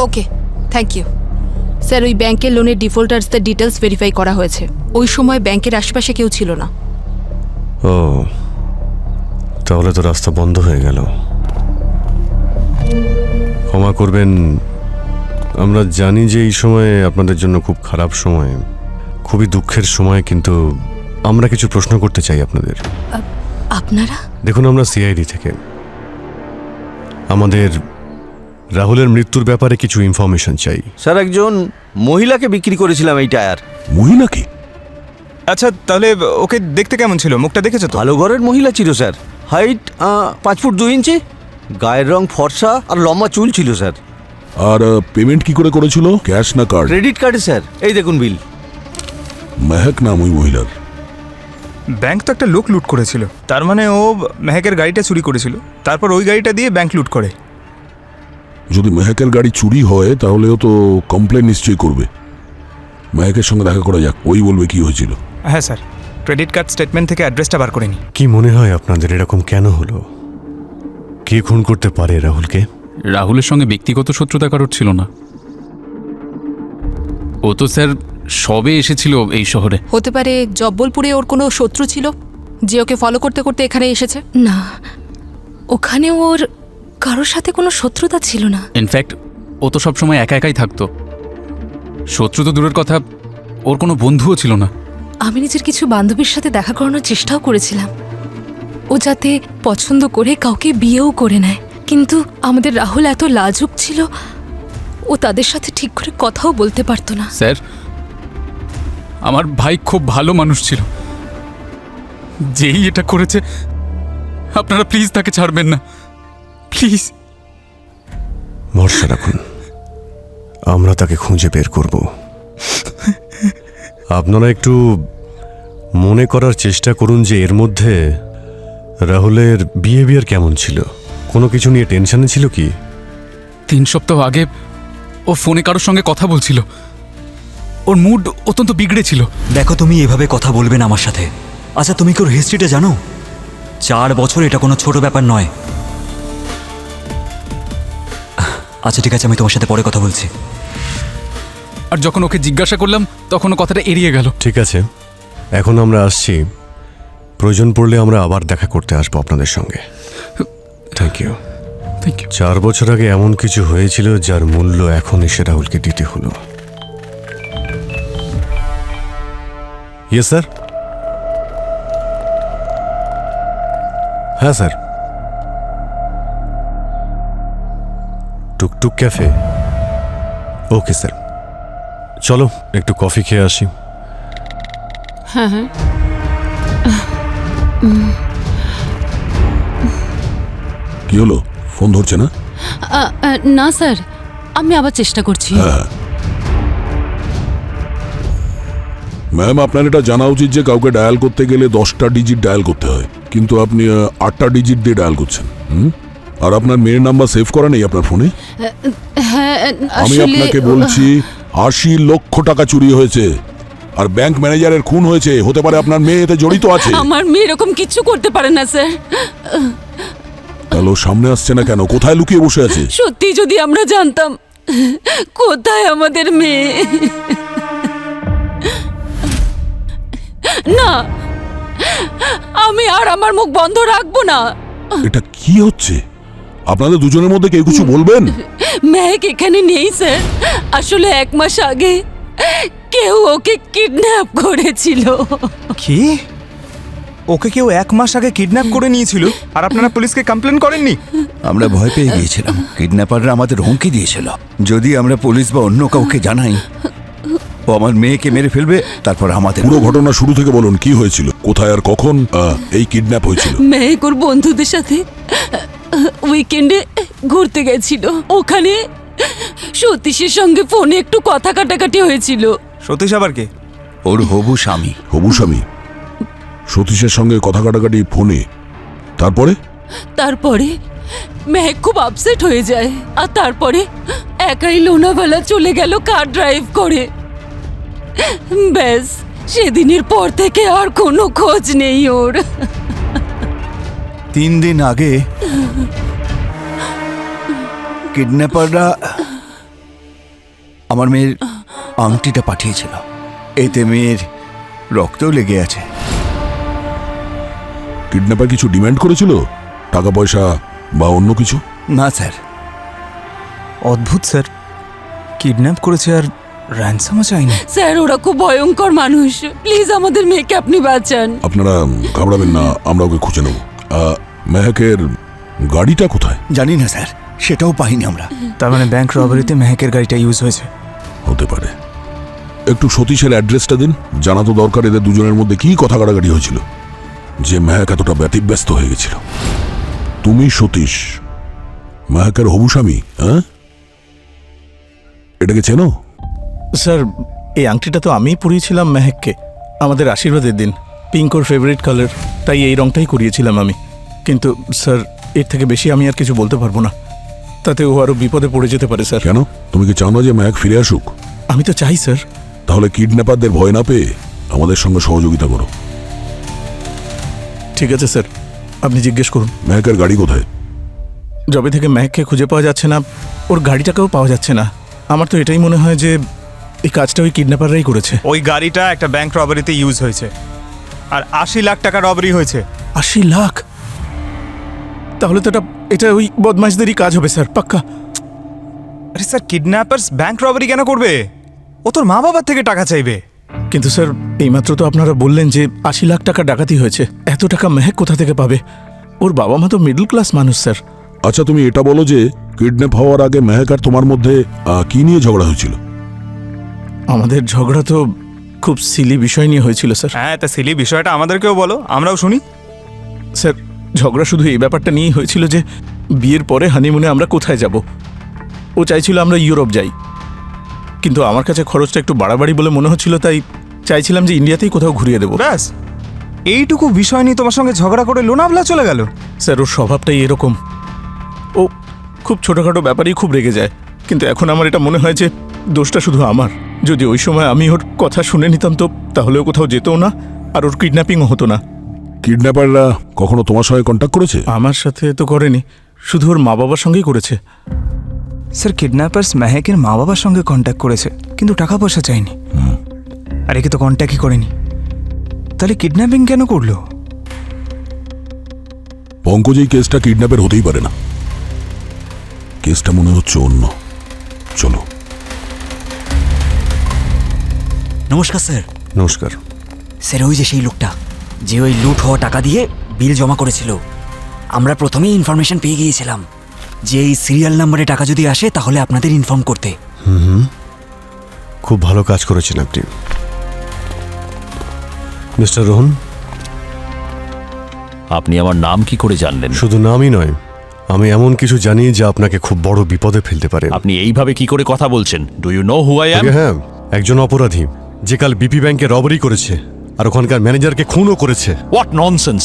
ওকে, থ্যাংক ইউ স্যার। ওই ব্যাংকের লোনের ডিফল্টার্সদের ডিটেলস ভেরিফাই করা হয়েছে। ওই সময় ব্যাংকের আশেপাশে কেউ ছিল না। ও, তাহলে তো রাস্তা বন্ধ হয়ে গেল। ক্ষমা করবেন, আমরা জানি যে এই সময়ে আপনাদের জন্য খুব খারাপ সময়, খুবই দুঃখের সময়, কিন্তু আমরা কিছু প্রশ্ন করতে চাই আপনাদের। আপনারা? দেখুন, আমরা সিআইডি থেকে আমাদের রাহুলের মৃত্যুর ব্যাপারে কিছু ইনফরমেশন চাই। স্যার, একজন মহিলাকে বিক্রি করেছিলাম এই টায়ার। মহিলা কি? আচ্ছা, তাহলে ওকে দেখতে কেমন ছিল? মুখটা দেখেছো তো? ভালো ঘরের মহিলা ছিল স্যার, হাইট 5 ফুট 2 ইঞ্চি, গায়ের রং ফর্সা আর লম্বা চুল ছিল স্যার। আর পেমেন্ট কি করে করেছিল, ক্যাশ না কার্ড? ক্রেডিট কার্ডে স্যার, এই দেখুন বিল। মেহেক নাম ওই মহিলার। ব্যাংক তো একটা লোক লুট করেছিল, তার মানে ও মেহেকের গাড়িটা চুরি করেছিল, তারপর ওই গাড়িটা দিয়ে ব্যাংক লুট করে। যদি মেহেকের গাড়ি চুরি হয় তাহলেও তো কমপ্লেন নিশ্চয়ই করবে। মেহেকের সঙ্গে দেখা করা যাক, ওই বলবে কি হয়েছিল। হ্যাঁ স্যার, ক্রেডিট কার্ড স্টেটমেন্ট থেকে অ্যাড্রেসটা বার করে নি। কি মনে হয় আপনাদের এরকম কেন হলো? কে খুন করতে পারে রাহুলকে? রাহুলের সঙ্গে ব্যক্তিগত শত্রুতা কারোর ছিল না। ও তো স্যার সবে এসেছিল এই শহরে। হতে পারে জব্বলপুরে ওর কোনো শত্রু ছিল যে ওকে ফলো করতে করতে এখানে এসেছে। না, ওখানে ওর কারোর সাথে কোনো শত্রুতা ছিল না। ইনফ্যাক্ট ও তো সবসময় একা একাই থাকতো। শত্রু তো দূরের কথা, ওর কোনো বন্ধুও ছিল না। আমি নিজের কিছু বান্ধবীর সাথে দেখা করানোর চেষ্টাও করেছিলাম, ও যাতে পছন্দ করে কাউকে বিয়েও করে নেয়। কিন্তু আমাদের রাহুল এত লাজুক ছিল, ও তাদের সাথে ঠিক করে কথাও বলতে পারতো না। স্যার, আমার ভাই খুব ভালো মানুষ ছিল, যেই এটা করেছে আপনারা প্লিজ তাকে ছাড়বেন না, প্লিজ। ভরসা রাখুন, আমরা তাকে খুঁজে বের করব। আপনারা একটু মনে করার চেষ্টা করুন যে এর মধ্যে রাহুলের বিহেভিয়ার কেমন ছিল। কোনো কিছু নিয়ে টেনশনে ছিল কি? 3 সপ্তাহ আগে ও ফোনে কারোর সঙ্গে কথা বলছিল, ওর মুড অত্যন্ত বিগড়েছিল। দেখো, তুমি এভাবে কথা বলবে না আমার সাথে। আচ্ছা, তুমি কি ওর হিস্ট্রিটা জানো? 4 বছর, এটা কোনো ছোট ব্যাপার নয়। আচ্ছা ঠিক আছে, আমি তোমার সাথে পরে কথা বলছি। আর যখন ওকে জিজ্ঞাসা করলাম তখন ও কথাটা এড়িয়ে গেল। ঠিক আছে, এখন আমরা আসছি, প্রয়োজন পড়লে আমরা আবার দেখা করতে আসবো আপনাদের সঙ্গে। Thank you. 4 বছর আগে এমন কিছু হয়েছিল যার মূল্য এখন এসে রাহুলকে দিতে হলো। Yes sir. হ্যাঁ স্যার, টুকটুক ক্যাফে। ওকে স্যার, চলো একটু কফি খেয়ে আসি। হ্যাঁ হ্যাঁ। কি হলো, ফোন ধরছে না? না স্যার, আমি আবার চেষ্টা করছি। হ্যাঁ ম্যাম, আপনার এটা জানা উচিত যে কাউকে ডায়াল করতে গেলে 10টা ডিজিট ডায়াল করতে হয়, কিন্তু আপনি 8টা ডিজিট দিয়ে ডায়াল করছেন। আর আপনার মেয়ের নাম্বার সেভ করা নেই আপনার ফোনে? হ্যাঁ, আমি আপনাকে বলছি 80 লক্ষ টাকা চুরি হয়েছে, আর ব্যাংক ম্যানেজারের খুন হয়েছে। হতে পারে আপনার মেয়ে এতে জড়িত আছে। আমার মেয়ে এরকম কিছু করতে পারে না স্যার। তাহলে ও সামনে আসছে না কেন? কোথায় লুকিয়ে বসে আছে? সত্যি যদি আমরা জানতাম কোথায় আমাদের মেয়ে। না, আমি আর আমার মুখ বন্ধ রাখবো না। এটা কি হচ্ছে? আপনাদের দুজনের মধ্যে কেউ কিছু বলবেন? মেহেক এখানে নেই স্যার। আসলে 1 মাস আগে কেউ ওকে কিডন্যাপ করেছিল। কি? ওকে কেউ 1 মাস আগে কিডন্যাপ করে নিয়েছিল, আর আপনারা পুলিশকে কমপ্লেন করেননি? আমরা ভয় পেয়ে গিয়েছিলাম। কিডন্যাপাররা আমাদের হুমকি দিয়েছিল, যদি আমরা পুলিশ বা অন্য কাউকে জানাই, ও আমার মেয়েকে মেরে ফেলবে, তারপর আমাদের। পুরো ঘটনা শুরু থেকে বলুন, কি হয়েছিল, কোথায় আর কখন এই কিডন্যাপ হয়েছিল? মেহেক ওর বন্ধুদের সাথে উইকেন্ডে ঘুরতে গেছিল। ওখানে সতীশের সঙ্গে ফোনে একটু কথা কাটাকাটি হয়েছিল। সতীশ আবার কে? ওর হবু স্বামী। হবু স্বামী? সতীশের সঙ্গে কথা কাটাকাটি ফোনে, তারপরে মেহেক খুব আপসেট হয়ে যায়, আর তারপরে একাই লোনাভালা চলে গেল কার ড্রাইভ করে। ব্যাস, সেদিনের পর থেকে আর কোনো খোঁজ নেই ওর। 3 দিন আগে কিডন্যাপাররা আমার মেয়ের আংটিটা পাঠিয়েছিল, এতে মেয়ের রক্তও লেগে আছে। কিডন্যাপার কিছু ডিমান্ড করেছিল, টাকা পয়সা বা অন্য কিছু? না স্যার। অদ্ভুত স্যার, কিডন্যাপ করেছে আর র্যানসামও চাইনি। স্যার, ওরা খুব ভয়ঙ্কর মানুষ। প্লিজ আমাদের মেয়েকে আপনি বাঁচান। আপনারা ঘাবড়াবেন না, আমরা ওকে খুঁজে নেব। মেহেকের গাড়িটা কোথায়? জানি না স্যার, সেটাও পাইনি আমরা। তার মানে ব্যাংক রবারিতে মেহেকের গাড়িটা ইউজ হয়েছে? হতে পারে। একটু সতীশের অ্যাড্রেসটা দিন, জানা তো দরকার এদের দুজনের মধ্যে কি কথা কাটাকাটি হয়েছিল যে মেহেক এতটা ব্যতিব্যস্ত হয়ে গেছিল। তুমি সতীশ, মেহেকের হবু স্বামী, হ্যাঁ? এটাকে চেনো? স্যার, এই আংটিটা তো আমিই পরিয়েছিলাম মেহেককে আমাদের আশীর্বাদের দিন। পিঙ্ক ওর ফেভারিট কালার, তাই এই রংটাই করিয়েছিলাম আমি। কিন্তু স্যার, এর থেকে বেশি আমি আর কিছু বলতে পারবো না, তাতে ও আরো বিপদে পড়ে যেতে পারে স্যার। কেন? তুমি কি চাও না যে মেহেক ফিরে আসুক? আমি তো চাই স্যার। তাহলে কিডন্যাপারদের ভয় না পেয়ে আমাদের সঙ্গে সহযোগিতা করো। ঠিক আছে স্যার, আপনি জিজ্ঞেস করুন। মেহেকের গাড়ি কোথায়? যবে থেকে মেহেককে খুঁজে পাওয়া যাচ্ছে না, ওর গাড়িটাকেও পাওয়া যাচ্ছে না। আমার তো এটাই মনে হয় যে এই কাজটা ওই কিডন্যাপাররাই করেছে। ওই গাড়িটা একটা ব্যাংক রবারিতে ইউজ হয়েছে, আর 80 লাখ টাকা রবারি হয়েছে। 80 লাখ? তাহলে তো এটা ওই বদমাশদেরই কাজ হবে স্যার, পাক্কা। আরে স্যার, কিডন্যাপার্স ব্যাংক রবারি কেন করবে? ও তোর মা বাবার থেকে টাকা চাইবে। কিন্তু স্যার, এইমাত্র তো আপনারা বললেন যে 80 লাখ টাকা ডাকাতি হয়েছে। এত টাকা মেহেক কোথা থেকে পাবে? ওর বাবা মা তো মিডল ক্লাস মানুষ স্যার। আচ্ছা, তুমি এটা বলো যে কিডন্যাপ হওয়ার আগে মেহেক আর তোমার মধ্যে কি নিয়ে ঝগড়া হয়েছিল? আমাদের ঝগড়া তো খুব সিলি বিষয় নিয়ে হয়েছিল স্যার। হ্যাঁ, তা সিলি বিষয়টা আমাদেরকেও বলো, আমরাও শুনি। স্যার, ঝগড়া শুধু এই ব্যাপারটা নিয়েই হয়েছিল যে বিয়ের পরে হানিমুনে আমরা কোথায় যাব। ও চাইছিল আমরা ইউরোপ যাই, কিন্তু আমার কাছে খরচটা একটু বাড়াবাড়ি বলে মনে হচ্ছিল, তাই চাইছিলাম যে ইন্ডিয়াতেই কোথাও ঘুরিয়ে দেবো। ব্যাস, এইটুকু বিষয় নিয়ে তোমার সঙ্গে ঝগড়া করে লোনাভলা চলে গেল? স্যার, ওর স্বভাবটাই এরকম। ও খুব ছোটোখাটো ব্যাপারেই খুব রেগে যায়, কিন্তু এখন আমার এটা মনে হয় যে দোষটা শুধু আমার। যদি ওই সময় আমি ওর কথা শুনে নিতাম তো তাহলেও কোথাও যেতও না, আর ওর কিডন্যাপিংও হতো না। কিডন্যাপাররা কখনো তোমার সঙ্গে কন্ট্যাক্ট করেছে? আমার সাথে তো করেনি, শুধু ওর মা বাবার সঙ্গেই করেছে। স্যার, কিডন্যাপার্স মেহেকের মা বাবার সঙ্গে কন্ট্যাক্ট করেছে, কিন্তু টাকা পয়সা চাইনি। আর একে তো কন্ট্যাক্টই করেনি, তাহলে কিডন্যাপিং কেন করলো? পঙ্কজ, এই কেসটা কিডন্যাপের হতেই পারে না। কেসটা মনে হচ্ছে অন্য। চলো। নমস্কার স্যার। নমস্কার স্যার, ওই যে সেই লোকটা যে ওই লুট হওয়া টাকা দিয়ে বিল জমা করেছিল, আমরা প্রথমেই ইনফরমেশন পেয়ে গিয়েছিলাম যে এই সিরিয়াল নাম্বারে টাকা যদি আসে তাহলে আপনাদের ইনফর্ম করতে। খুব ভালো কাজ করেছেন আপনি মিস্টার রোহন। আপনি আমার নাম কি করে জানলেন? শুধু নামই নয়, আমি এমন কিছু জানি যা আপনাকে খুব বড় বিপদে ফেলতে পারে। আপনি এইভাবে কি করে কথা বলছেন? Do you know who I am? হ্যাঁ, একজন অপরাধী যে কাল বিপি ব্যাংকে রবারি করেছে আর ওখানকার ম্যানেজারকে খুনও করেছে। What nonsense!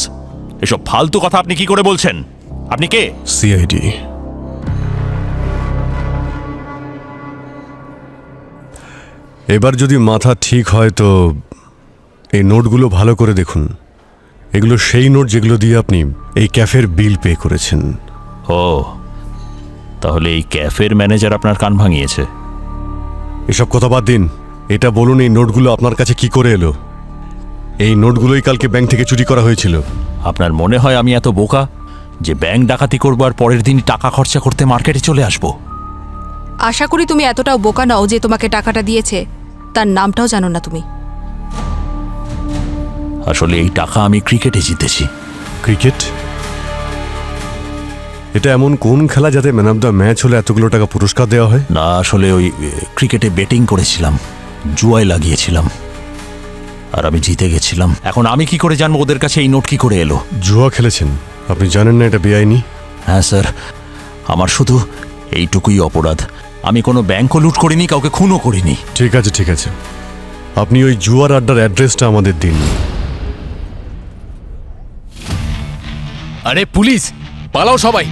এসব ফালতু কথা আপনি কি করে বলছেন? আপনি কে? সিআইডি। এবার যদি মাথা ঠিক হয় তো এই নোটগুলো ভালো করে দেখুন। এগুলো সেই নোট যেগুলো দিয়ে আপনি এই ক্যাফের বিল পে করেছেন। ও, তাহলে এই ক্যাফের ম্যানেজার আপনার কান ভাঙিয়েছে? এসব কথা বাদ দিন, এটা বলুন এই নোটগুলো আপনার কাছে কি করে এলো? এই নোটগুলোই কালকে ব্যাংক থেকে চুরি করা হয়েছিল। আপনার মনে হয় আমি এত বোকা যে ব্যাংক ডাকাতি করবো আর পরের দিনই টাকা খরচা করতে মার্কেটে চলে আসবো? আশা করি তুমি এতটাও বোকা নাও যে তোমাকে টাকাটা দিয়েছে তার নামটাও জানো না তুমি। আসলে এই টাকা আমি ক্রিকেটে জিতেছি। ক্রিকেট? এটা এমন কোন খেলা যাতে ম্যান অফ দ্য ম্যাচ হলে এতগুলো টাকা পুরস্কার দেওয়া হয়? না, আসলে ওই ক্রিকেটে ব্যাটিং করেছিলাম, জুয়ায় লাগিয়েছিলাম আর আমি জিতে গেছিলাম। এখন আমি কি করে জানবো ওদের কাছে এই নোট কি করে এলো? জুয়া খেলেছেন? আপনি জানেন না এটা বেআইনি? হ্যাঁ স্যার, আমার শুধু এইটুকুই অপরাধ। আমি কোনো ব্যাংকও লুট করিনি, কাউকে খুনও করিনি। ঠিক আছে ঠিক আছে, আপনি ওই জুয়ার আড্ডার অ্যাড্রেসটা আমাদের দিন। আরে পুলিশ, পালাও সবাই!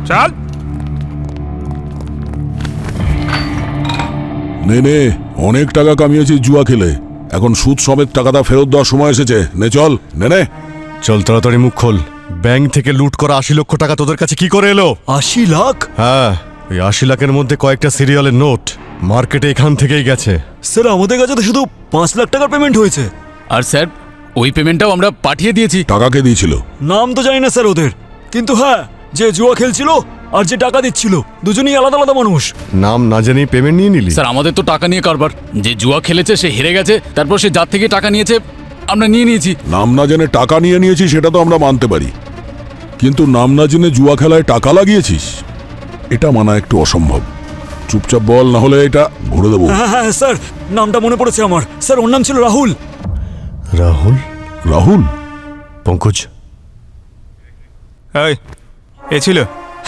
চল নে, অনেক টাকা কামিয়েছিস জুয়া খেলে, এখন সুদ সমেত টাকাটা ফেরত দেওয়ার সময় এসেছে। নে চল, নে। চল তাড়াতাড়ি মুখ খোল। ব্যাংক থেকে লুট করা 80 লক্ষ টাকা তোদের কাছে কি করে এলো? 80 লাখ? হ্যাঁ, ওই 80 লাখের মধ্যে কয়েকটা সিরিয়ালের নোট মার্কেটে এখান থেকেই গেছে। স্যার আমাদের কাছে তো শুধু 5 লাখ টাকার পেমেন্ট হয়েছে। আর স্যার, ওই পেমেন্টটাও আমরা পাঠিয়ে দিয়েছি। টাকাকে দিয়েছিল? নাম তো জানি না স্যার ওদের, কিন্তু হ্যাঁ, যে জুয়া খেলছিল আর যে টাকা দিচ্ছিল দুজনেই আলাদা আলাদা মানুষ। নাম না জেনেই পেমেন্ট নিয়ে নিলি? স্যার, আমাদের তো টাকা নিয়ে কারবার। যে জুয়া খেলেছে সে হেরে গেছে, তারপর সে যার থেকে টাকা নিয়েছে আমরা নিয়ে নিয়েছি। নাম না জেনে টাকা নিয়ে নিয়েছিস সেটা তো আমরা মানতে পারি, কিন্তু নাম না জেনে জুয়া খেলায় টাকা লাগিয়েছিস এটা মানা একটু অসম্ভব। চুপচাপ বল, না হলে এটা ভরে দেবো। হ্যাঁ হ্যাঁ স্যার, নামটা মনে পড়েছে আমার। স্যার ওর নাম ছিল রাহুল। রাহুল? রাহুল? পঙ্কজ? এ ছিল?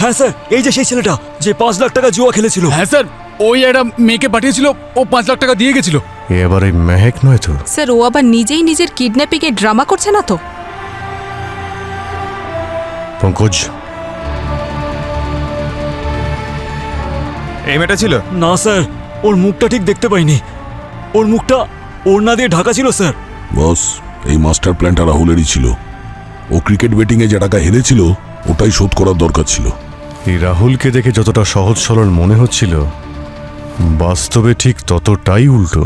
হ্যাঁ স্যার, এই যে সেই ছেলেটা যে 5 লাখ টাকা জুয়া খেলেছিল। হ্যাঁ স্যার, ওই একটা মেয়েকে পাঠিয়েছিল, ও 5 লাখ টাকা দিয়ে গেছিল। এবার এই মেহেক নয় তো? স্যার ও আবার নিজেই নিজের কিডন্যাপিং এ ড্রামা করছে না তো? পঙ্কজ? এই মেয়েটা ছিল? না স্যার, ওর মুখটা ঠিক দেখতে পাইনি। ওর মুখটা ওড়না দিয়ে ঢাকা ছিল স্যার। বস, এই মাস্টার প্ল্যানটা রাহুলেরই ছিল। ও ক্রিকেট বেটিংয়ে যে টাকা হেরেছিল ওটাই শোধ করার দরকার ছিল। এই রাহুলকে দেখে যতটা সহজ সরল মনে হচ্ছিল, বাস্তবে ঠিক ততটাই উল্টো।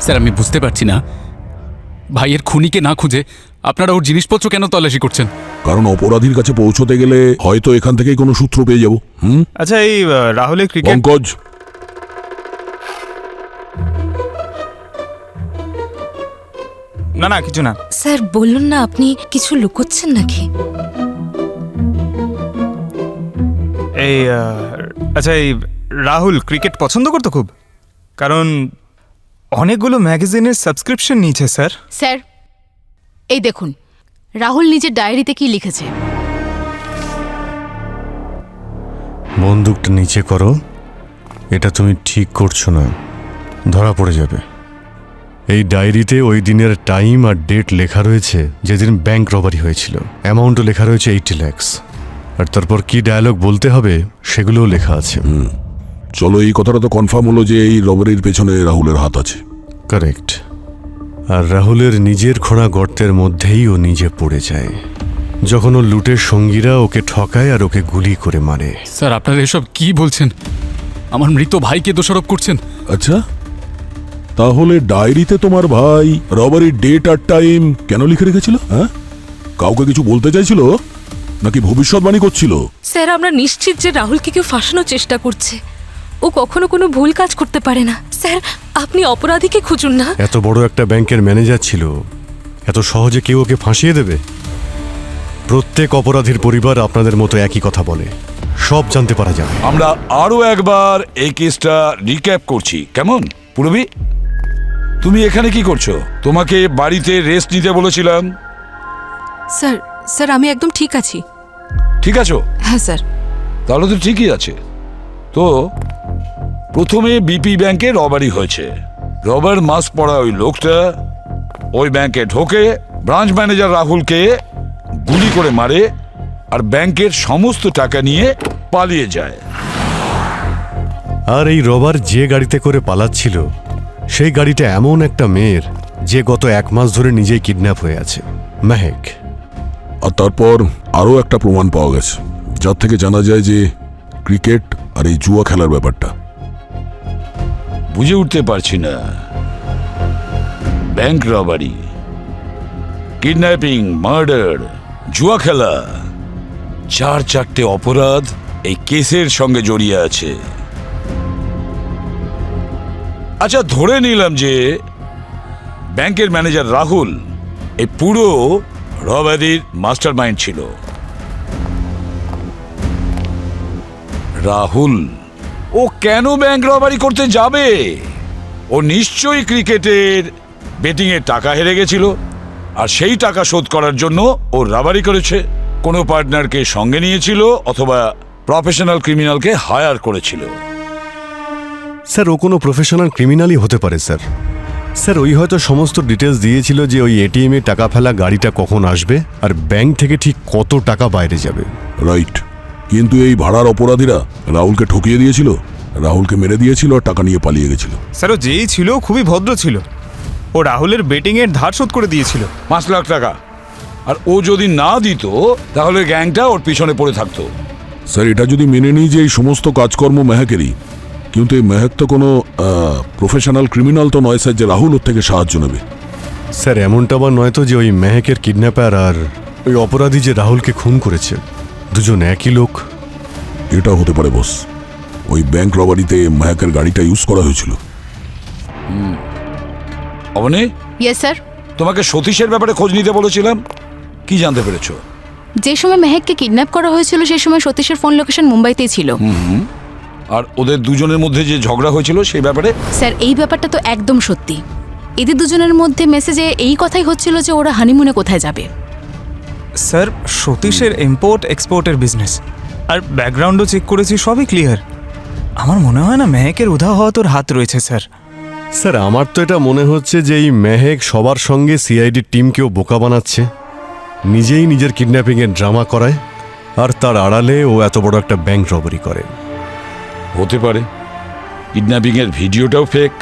স্যার, আমি বুঝতে পারছি না ভাইয়ের খুনিকে না খুঁজে আপনারা ওর জিনিসপত্র কেন তল্লাশি করছেন? কারণ অপরাধীর কাছে পৌঁছতে গেলে হয়তো এখান থেকেই কোনো সূত্র পেয়ে যাবো। আচ্ছা, এই রাহুলের ক্রিকেট? পঙ্কজ, না না কিছু না। স্যার বলুন না, আপনি কিছু লুকোচ্ছেন নাকি? এই আচ্ছা, এই রাহুল ক্রিকেট পছন্দ করতো খুব, কারণ অনেকগুলো ম্যাগাজিনের সাবস্ক্রিপশন নিয়েছে স্যার। স্যার এই দেখুন রাহুল নিজের ডায়েরিতে কি লিখেছে। বন্দুকটা নিচে করো, এটা তুমি ঠিক করছো না, ধরা পড়ে যাবে। এই ডায়েরিতে ওই দিনের টাইম আর ডেট লেখা রয়েছে যেদিন ব্যাংক রবারি হয়েছিল। অ্যামাউন্টও লেখা রয়েছে 80 লাখ, আর তারপর কি ডায়ালগ বলতে হবে সেগুলোও লেখা আছে। চলো, এই কথাটা তো কনফার্ম হলো যে এই রবারির পেছনে রাহুলের হাত আছে। কারেক্ট। আর রাহুলের নিজের খোঁড়া গর্তের মধ্যেই ও নিজে পড়ে যায় যখন ও লুটের সঙ্গীরা ওকে ঠকায় আর ওকে গুলি করে মারে। স্যার আপনারা এসব কি বলছেন? আমার মৃত ভাইকে দোষারোপ করছেন। আচ্ছা, তাহলে ডায়েরিতে তোমার ভাই রবারির ডেট আর টাইম কেন লিখে রেখেছিল? হ্যাঁ, কাউকে কিছু বলতে চাইছিল নাকি ভবিষ্যৎবাণী করছিল? স্যার আমরা নিশ্চিত যে রাহুলকে কেউ ফাঁসানোর চেষ্টা করছে। ও কখনো কোনো ভুল কাজ করতে পারে না। স্যার আপনি অপরাধীকে খুঁজুন না। এত বড় একটা ব্যাংকের ম্যানেজার ছিল, এত সহজে কেউ ওকে ফাঁসিয়ে দেবে? প্রত্যেক অপরাধীর পরিবার আপনাদের মতো একই কথা বলে, সব জানতে পারা যাবে। আমরা আরো একবার এই কেসটা রিক্যাপ করছি, কেমন? পুরবি, তুমি এখানে কি করছো? তোমাকে বাড়িতে রেস্ট নিতে বলেছিলাম। স্যার স্যার আমি একদম ঠিক আছি। ঠিক আছো? হ্যাঁ স্যার। তাহলে তো ঠিকই আছে। তো প্রথমে বিপি ব্যাংকে রবারি হয়েছে। রবার মাস্ক পরা ওই লোকটা ওই ব্যাংকে ঢোকে, ব্রাঞ্চ ম্যানেজার রাহুলকে গুলি করে মারে আর ব্যাংকের সমস্ত টাকা নিয়ে পালিয়ে যায়। আর এই রবার যে গাড়িতে করে পালাচ্ছিল সেই গাড়িটা এমন একটা মেয়ের যে গত 1 মাস ধরে নিজেই কিডন্যাপ হয়ে আছে, মেহেক। আর তারপর আরো একটা প্রমাণ পাওয়া গেছে যার থেকে জানা যায় যে ক্রিকেট আর এই জুয়া খেলার ব্যাপারটা। বুঝে উঠতে পারছি না, ব্যাংক রবারি, কিডন্যাপিং, মার্ডার, জুয়া খেলা, 4-4টে অপরাধ এই কেসের সঙ্গে জড়িয়ে আছে। আচ্ছা, ধরে নিলাম যে ব্যাংকের ম্যানেজার রাহুল এই পুরো রবারির মাস্টার মাইন্ড ছিল। রাহুল ও কেন ব্যাংক রবারি করতে যাবে? ও নিশ্চয়ই ক্রিকেটের বেটিং এর টাকা হেরে গেছিল আর সেই টাকা শোধ করার জন্য ও রাবারি করেছে। কোনো পার্টনারকে সঙ্গে নিয়েছিল অথবা প্রফেশনাল ক্রিমিনালকে হায়ার করেছিল। স্যার ও কোনো প্রফেশনাল ক্রিমিনালই হতে পারে স্যার। স্যার ওই হয়তো সমস্ত ডিটেলস দিয়েছিল যে ওই এটিএমে টাকা ফেলা গাড়িটা কখন আসবে আর ব্যাংক থেকে ঠিক কত টাকা বাইরে যাবে। রাইট, কিন্তু এই ভাড়ার অপরাধীরা রাহুলকে ঠকিয়ে দিয়েছিল, রাহুলকে মেরে দিয়েছিল আর টাকা নিয়ে পালিয়ে গেছিল। স্যার ও যেই ছিল খুবই ভদ্র ছিল, ও রাহুলের বেটিং এর ধার শোধ করে দিয়েছিল 5 লাখ টাকা। আর ও যদি না দিত তাহলে গ্যাংটা ওর পিছনে পড়ে থাকতো। স্যার, এটা যদি মেনে নিই যে এই সমস্ত কাজকর্ম মেহেকেরই, কিন্তু এই মেহেক তো কোনো প্রফেশনাল ক্রিমিনাল তো নয় স্যার যে রাহুল ওর থেকে সাহায্য নেবে। স্যার এমনটা আবার নয় তো যে ওই মেহেকের কিডন্যাপার আর ওই অপরাধী যে রাহুলকে খুন করেছে দুজন একই লোক? এটা হতে পারে বস, ওই ব্যাংক রবারিতে মেহেকের গাড়িটা ইউজ করা হয়েছিল। Abani, yes sir. তোমাকে সতীশের ব্যাপারে খোঁজ নিতে বলেছিলাম, কি জানতে পেরেছো? যে সময় মেহেককে কিডন্যাপ করা হয়েছিল সেই সময় সতীশের ফোন লোকেশন মুম্বাইতেই ছিল। আর ওদের দুজনের মধ্যে যে ঝগড়া হয়েছিল সেই ব্যাপারে? স্যার এই ব্যাপারটা তো একদম সত্যি। এদের দুজনের মধ্যে মেসেজে এই কথাই হচ্ছিল যে ওরা হানিমুনে কোথায় যাবে। স্যার সতীশের ইম্পোর্ট এক্সপোর্টের বিজনেস আর ব্যাকগ্রাউন্ডও চেক করেছি, সবই ক্লিয়ার। আমার মনে হয় না মেহেকের উধাও হওয়া তোর হাত রয়েছে স্যার। স্যার আমার তো এটা মনে হচ্ছে যে এই মেহেক সবার সঙ্গে সিআইডি টিমকেও বোকা বানাচ্ছে, নিজেই নিজের কিডন্যাপিংয়ের ড্রামা করায় আর তার আড়ালে ও এত বড় একটা ব্যাংক রবারি করে। হতে পারে কিডন্যাপিং এর ভিডিওটাও ফেক।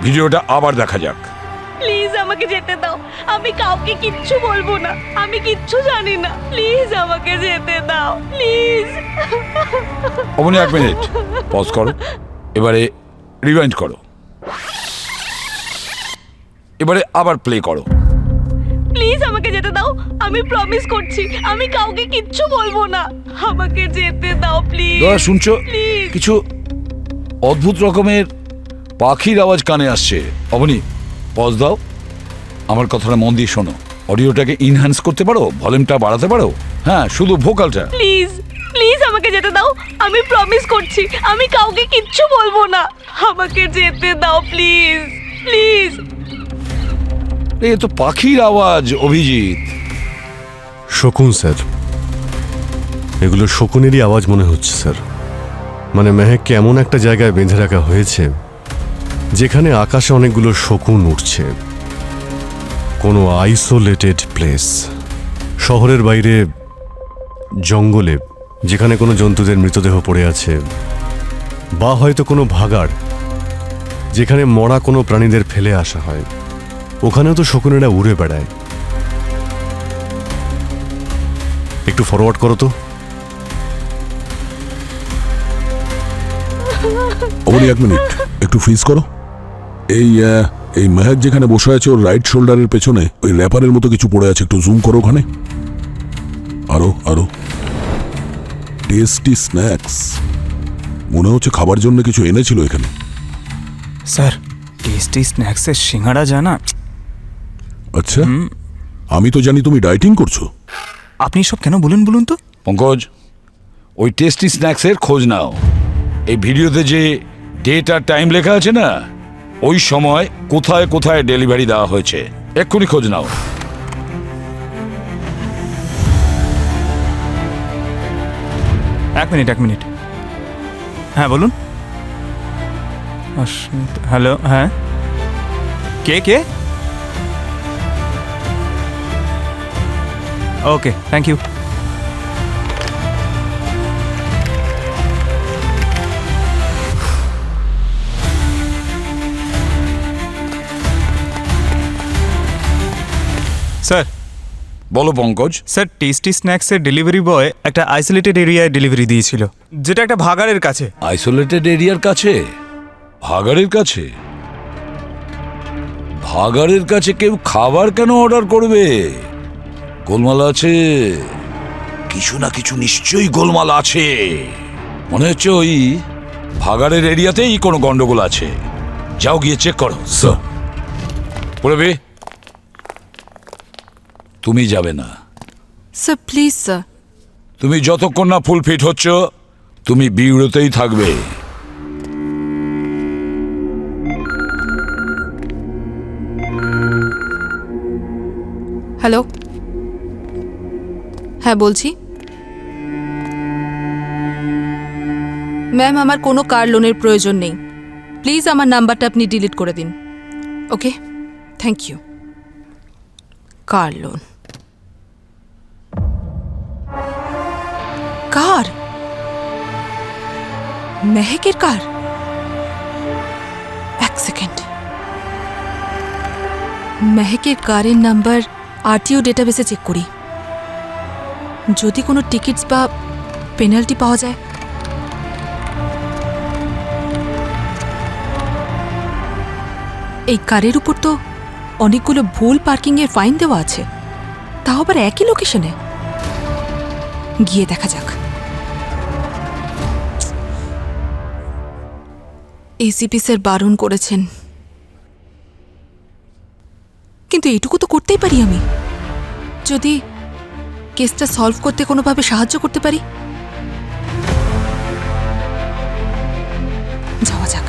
ভিডিওটা আবার দেখা যাক। প্লিজ আমাকে যেতে দাও, আমি কাউকে কিচ্ছু বলবো না, আমি কিচ্ছু জানি না, প্লিজ আমাকে যেতে দাও প্লিজ। অবনী 1 মিনিট পজ করো, এবারে রিওয়াইন্ড করো, এবারে আবার প্লে করো। প্লিজ আমাকে যেতে দাও, আমি প্রমিস করছি আমি কাউকে কিচ্ছু বলবো না, আমাকে যেতে দাও প্লিজ। দয়া শুনছো? কিছু অদ্ভুত রকমের পাখির আওয়াজ কানে আসছে। অবনী পজ দাও, আমার কথাটা মন দিয়ে শোনো। অডিওটাকে ইনহ্যান্স করতে পারো, ভলিউমটা বাড়াতে পারো? হ্যাঁ, শুধু ভোকালটা। প্লিজ প্লিজ আমাকে যেতে দাও, আমি প্রমিস করছি আমি কাউকে কিচ্ছু বলবো না। আমাকে যেতে দাও প্লিজ, প্লিজ। এ তো পাখির আওয়াজ অভিজিৎ। শকুন স্যার, এগুলো শকুনেরই আওয়াজ মনে হচ্ছে স্যার। মানে মেহেককে এমন একটা জায়গায় বেঁধে রাখা হয়েছে যেখানে আকাশে অনেকগুলো শকুন উঠছে। কোনো আইসোলেটেড প্লেস, শহরের বাইরে জঙ্গলে, যেখানে কোনো জন্তুদের মৃতদেহ পড়ে আছে, বা হয়তো কোনো ভাগাড় যেখানে মরা কোনো প্রাণীদের ফেলে আসা হয়। ওখানেও তো শকুনেরা উড়ে বেড়ায়। একটু ফরওয়ার্ড করো তো। অমনি 1 মিনিট, একটু ফ্রিজ করো। এই মেহেক যেখানে বসে আছে ওর রাইট শোল্ডারের পেছনে ওই র্যাপারের মতো কিছু পড়ে আছে, একটু জুম করো ওখানে। আরো টেস্টি স্ন্যাক্স, মনে হচ্ছে খাবার জন্য কিছু এনেছিল এখানে। স্যার, টেস্টি স্ন্যাক্সের সিঙ্গাড়া জানা? আচ্ছা, আমি তো জানি তুমি ডায়েটিং করছো। আপনি সব কেন বলুন তো? পঙ্কজ, ওই টেস্টি স্ন্যাক্সের খোঁজ নাও। এই ভিডিওতে যে ডেট আর টাইম লেখা আছে না, ওই সময় কোথায় কোথায় ডেলিভারি দেওয়া হয়েছে এক্ষুনি খোঁজ নাও। এক মিনিট। হ্যাঁ বলুন। হ্যালো, হ্যাঁ কে? Okay, thank you. স্যার। বলো পঙ্কজ। স্যার, টেস্টি স্ন্যাক্সের ডেলিভারি বয় একটা আইসোলেটেড এরিয়ায় ডেলিভারি দিয়েছিল, যেটা একটা ভাগাড়ের কাছে। আইসোলেটেড এরিয়ার কাছে? ভাগাড়ের কাছে? ভাগাড়ের কাছে কেউ খাবার কেন অর্ডার করবে? গোলমাল আছে, কিছু না কিছু নিশ্চয়ই গোলমাল আছে। মনে হচ্ছে ওই ভাগাড়ের এরিয়াতেই কোনো গন্ডগোল আছে। যাও গিয়ে চেক করো। স্যার। পড়বে? তুমি যাবে না স্যার, প্লিজ স্যার। তুমি যতক্ষণ না ফুল ফিট হচ্ছ তুমি বিউরোতেই থাকবে। হ্যালো, হ্যাঁ বলছি। ম্যাম, আমার কোনো কার লোনের প্রয়োজন নেই। প্লিজ আমার নাম্বারটা আপনি ডিলিট করে দিন। Okay, thank you. Car loan? Car? মেহেকের কার? এক সেকেন্ড। মেহেকের কারের নাম্বার আরটিও ডেটাবেসে চেক করি। যদি কোনো টিকিটস বা পেনাল্টি পাওয়া যায়। এই কারের উপর তো অনেকগুলো ভুল পার্কিংয়ের ফাইন দেওয়া আছে, তাও আবার একই লোকেশনে। গিয়ে দেখা যাক। এসিপি স্যার বারণ করেছেন, কিন্তু এইটুকু তো করতেই পারি আমি। যদি কেসটা সলভ করতে কোনোভাবে সাহায্য করতে পারি। যাওয়া যাক।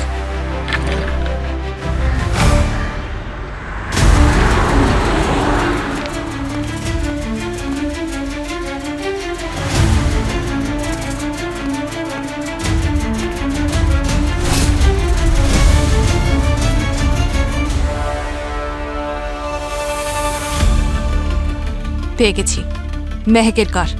পেয়ে গেছি মেহেকের কার।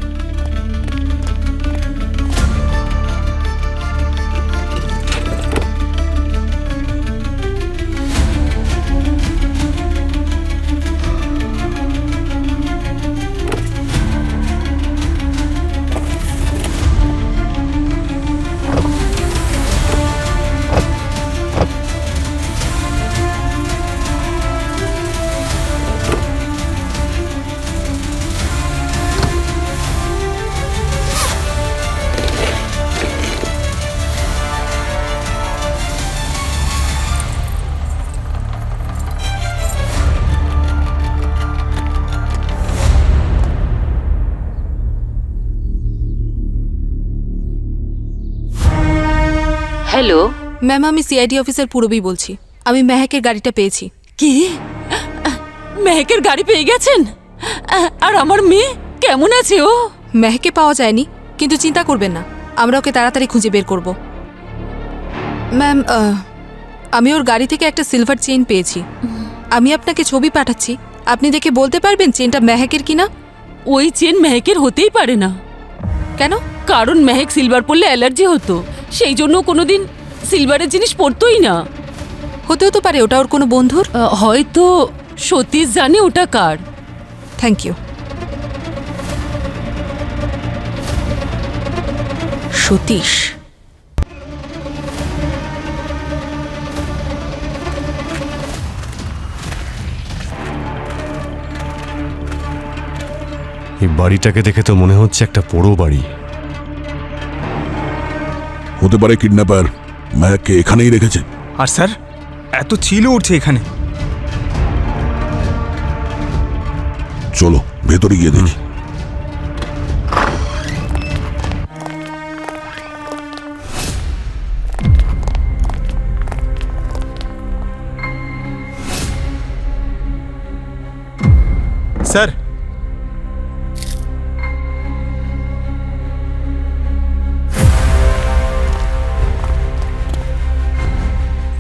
হ্যালো ম্যাম, আমি সিআইডি অফিসার পূরবী বলছি। আমি মেহেকের গাড়িটা পেয়েছি। কি মেহেকের গাড়ি পেয়ে গেছেন? আর আমার মেয়ে কেমন আছে ও? মেহেকে পাওয়া যায়নি, কিন্তু চিন্তা করবেন না, আমরা ওকে তাড়াতাড়ি খুঁজে বের করব। ম্যাম, আমি ওর গাড়ি থেকে একটা সিলভার চেইন পেয়েছি। আমি আপনাকে ছবি পাঠাচ্ছি, আপনি দেখে বলতে পারবেন চেনটা মেহেকের কিনা? ওই চেন মেহেকের হতেই পারে না। কেন? কারণ মেহেক সিলভার পরলে অ্যালার্জি হতো, সেই জন্য কোনোদিন সিলভারের জিনিস পরতোই না। হতেও তো পারে ওটা ওর কোনো বন্ধুর। হয়তো সতীশ জানে ওটা কার। Thank you. সতীশ। এই বাড়িটাকে দেখে তো মনে হচ্ছে একটা পোড়ো বাড়ি। হতে পারে কিডন্যাপার মেহেককে এখানেই রেখেছে। আর স্যার, এত ছিল উঠছে এখানে। চলো ভেতরে গিয়ে দেখি। স্যার,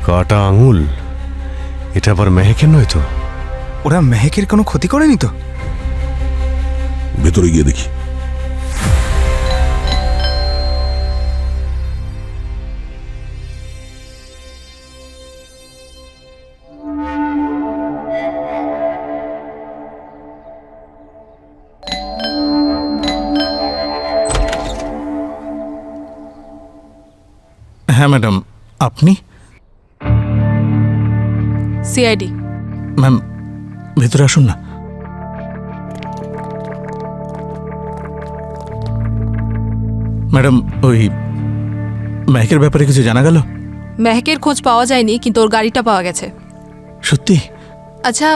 কাটা আঙুল, এটা আবার মেহেকের নয় তো? ওরা মেহেকের কোনো ক্ষতি করেনি তো? ভেতরে গিয়ে দেখি। হ্যাঁ ম্যাডাম, আপনি? সিআইডি। ম্যাম, ভেতরে আসুন না। ম্যাডাম, ওই মেহেকের ব্যাপারে কিছু জানা গেল? মেহেকের খোঁজ পাওয়া যায়নি, কিন্তু ওর গাড়িটা পাওয়া গেছে। সত্যি? আচ্ছা,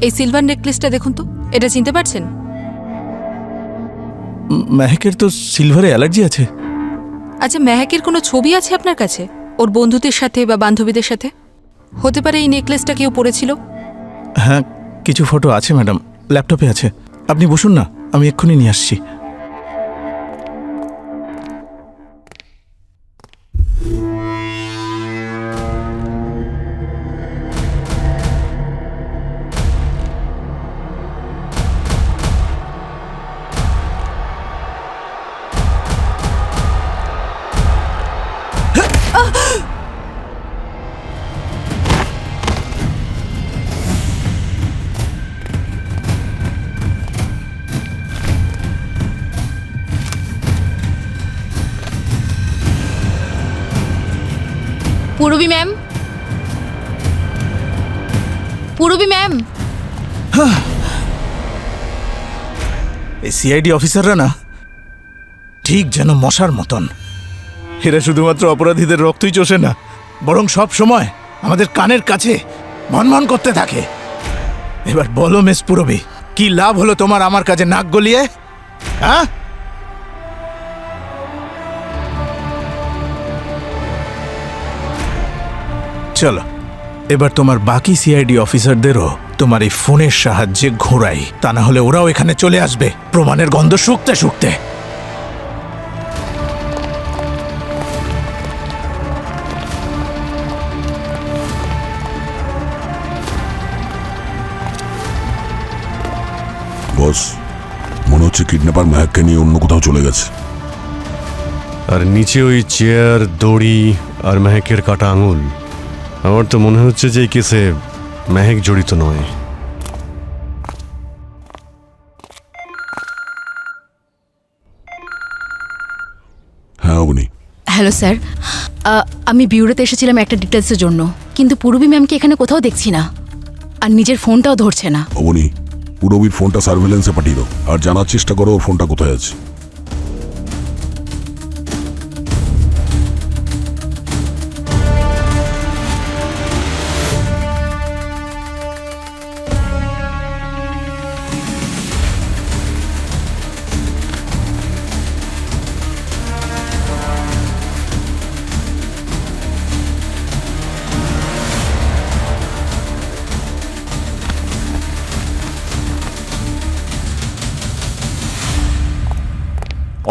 এই সিলভার নেকলেসটা দেখুন তো, এটা চিনতে পারছেন? মেহেকের তো সিলভারে অ্যালার্জি আছে। আচ্ছা, মেহেকের কোনো ছবি আছে আপনার কাছে ওর বন্ধুদের সাথে বা বান্ধবীদের সাথে? হতে পারে এই নেকলেসটা কেউ পরেছিল। হ্যাঁ, কিছু ফটো আছে ম্যাডাম, ল্যাপটপে আছে। আপনি বসুন না, আমি এক্ষুনি নিয়ে আসছি। Purabi ma'am, Purabi ma'am. এই সিআইডি অফিসাররা না ঠিক যেন মশার মতন। এরা শুধুমাত্র অপরাধীদের রক্তই চষে না, বরং সব সময় আমাদের কানের কাছে মনমন করতে থাকে। এবার বলো মিস পূরবী, কি লাভ হলো তোমার আমার কাছে নাক গলিয়ে? হ্যাঁ, চলো এবার তোমার বাকি সিআইডি অফিসারদেরও তোমার এই ফোনের সাহায্যে ঘোরাই, তা না হলে ওরাও এখানে চলে আসবে প্রমাণের গন্ধ শুকতে শুকতে। বস, মনে হচ্ছে কিডন্যাপার মেহেককে নিয়ে অন্য কোথাও চলে গেছে। আর নিচে ওই চেয়ার, দড়ি আর মেহেকের কাটা আঙুল, আমার তো মনে হচ্ছে যে এই কেসে মেহেক জড়িত নয়। হ্যাঁ অবনী। হ্যালো স্যার, আমি বিউরোতে এসেছিলাম একটা ডিটেলসের জন্য, কিন্তু পূরবী ম্যামকে এখানে কোথাও দেখছি না, আর নিজের ফোনটাও ধরছে না। অবনী, পূরবীর ফোনটা সার্ভেলেন্সে পাঠিয়ে দাও আর জানার চেষ্টা করো ওর ফোনটা কোথায় আছে।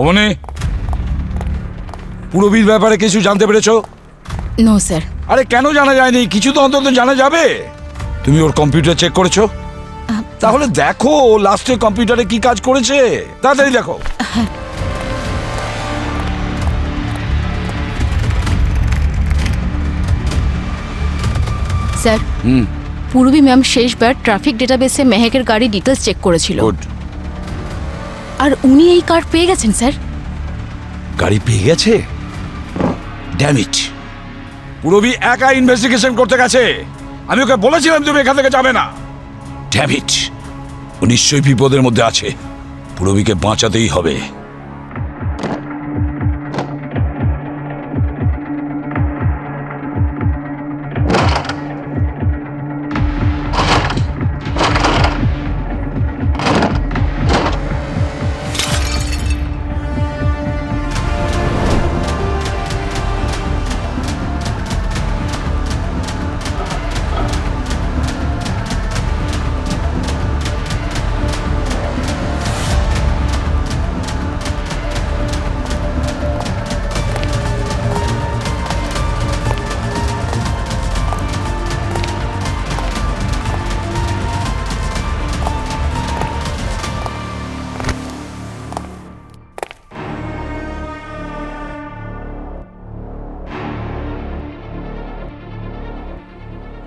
অমনে, পুরবীর ব্যাপারে কিছু জানতে পেরেছো? No sir. আরে কেন জানা যায়নি? কিছু তো অন্তত জানা যাবে। তুমি ওর কম্পিউটার চেক করেছো? তাহলে দেখো লাস্টে কম্পিউটারে কি কাজ করেছে, তাড়াতাড়ি দেখো। স্যার, পূর্বী ম্যাম শেষবার ট্রাফিক ডেটাবেসে মেহেকের গাড়ি ডিটেলস চেক করেছিল। গুড। আর উনি এই কার পেয়ে গেছেন স্যার। গাড়ি পেয়ে গেছে? Damn it! পুরবী একা ইনভেস্টিগেশন করতে গেছে। আমি ওকে বলেছিলাম তুমি এখান থেকে যাবে না। Damn it! ও নিশ্চয়ই বিপদের মধ্যে আছে। পুরবীকে বাঁচাতেই হবে।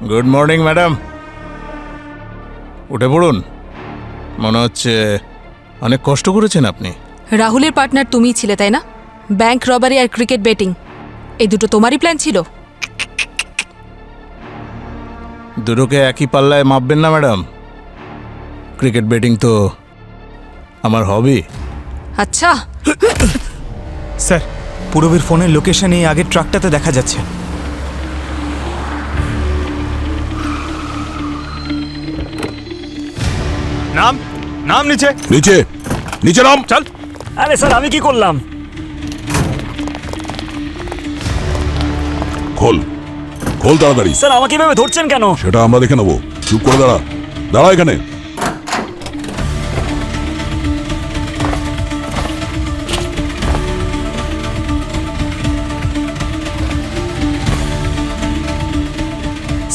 গুড মর্নিং ম্যাডাম, উঠে পড়ুন। মনে হচ্ছে অনেক কষ্ট করেছেন আপনি। রাহুলের পার্টনার তুমিই ছিলে তাই না? ব্যাংক রবারি আর ক্রিকেট বেটিং, এই দুটো তোমারই প্ল্যান ছিল? দুটোকে একই পাল্লায় মাপবেন না ম্যাডাম। ক্রিকেট বেটিং তো আমার হবি। আচ্ছা, স্যার, পূরবীর ফোনের লোকেশন এই আগের ট্রাকটাতে দেখা যাচ্ছে। নাম নাম নিচে নিচে নিচে নাম। চল। আরে স্যার, আমি কি করলাম? খোল খোল তাড়াতাড়ি। স্যার, আমাকে এভাবে ধরছেন কেন? সেটা আমরা দেখে নেবো। চুপ করে দাঁড়া, দাঁড়া এখানে।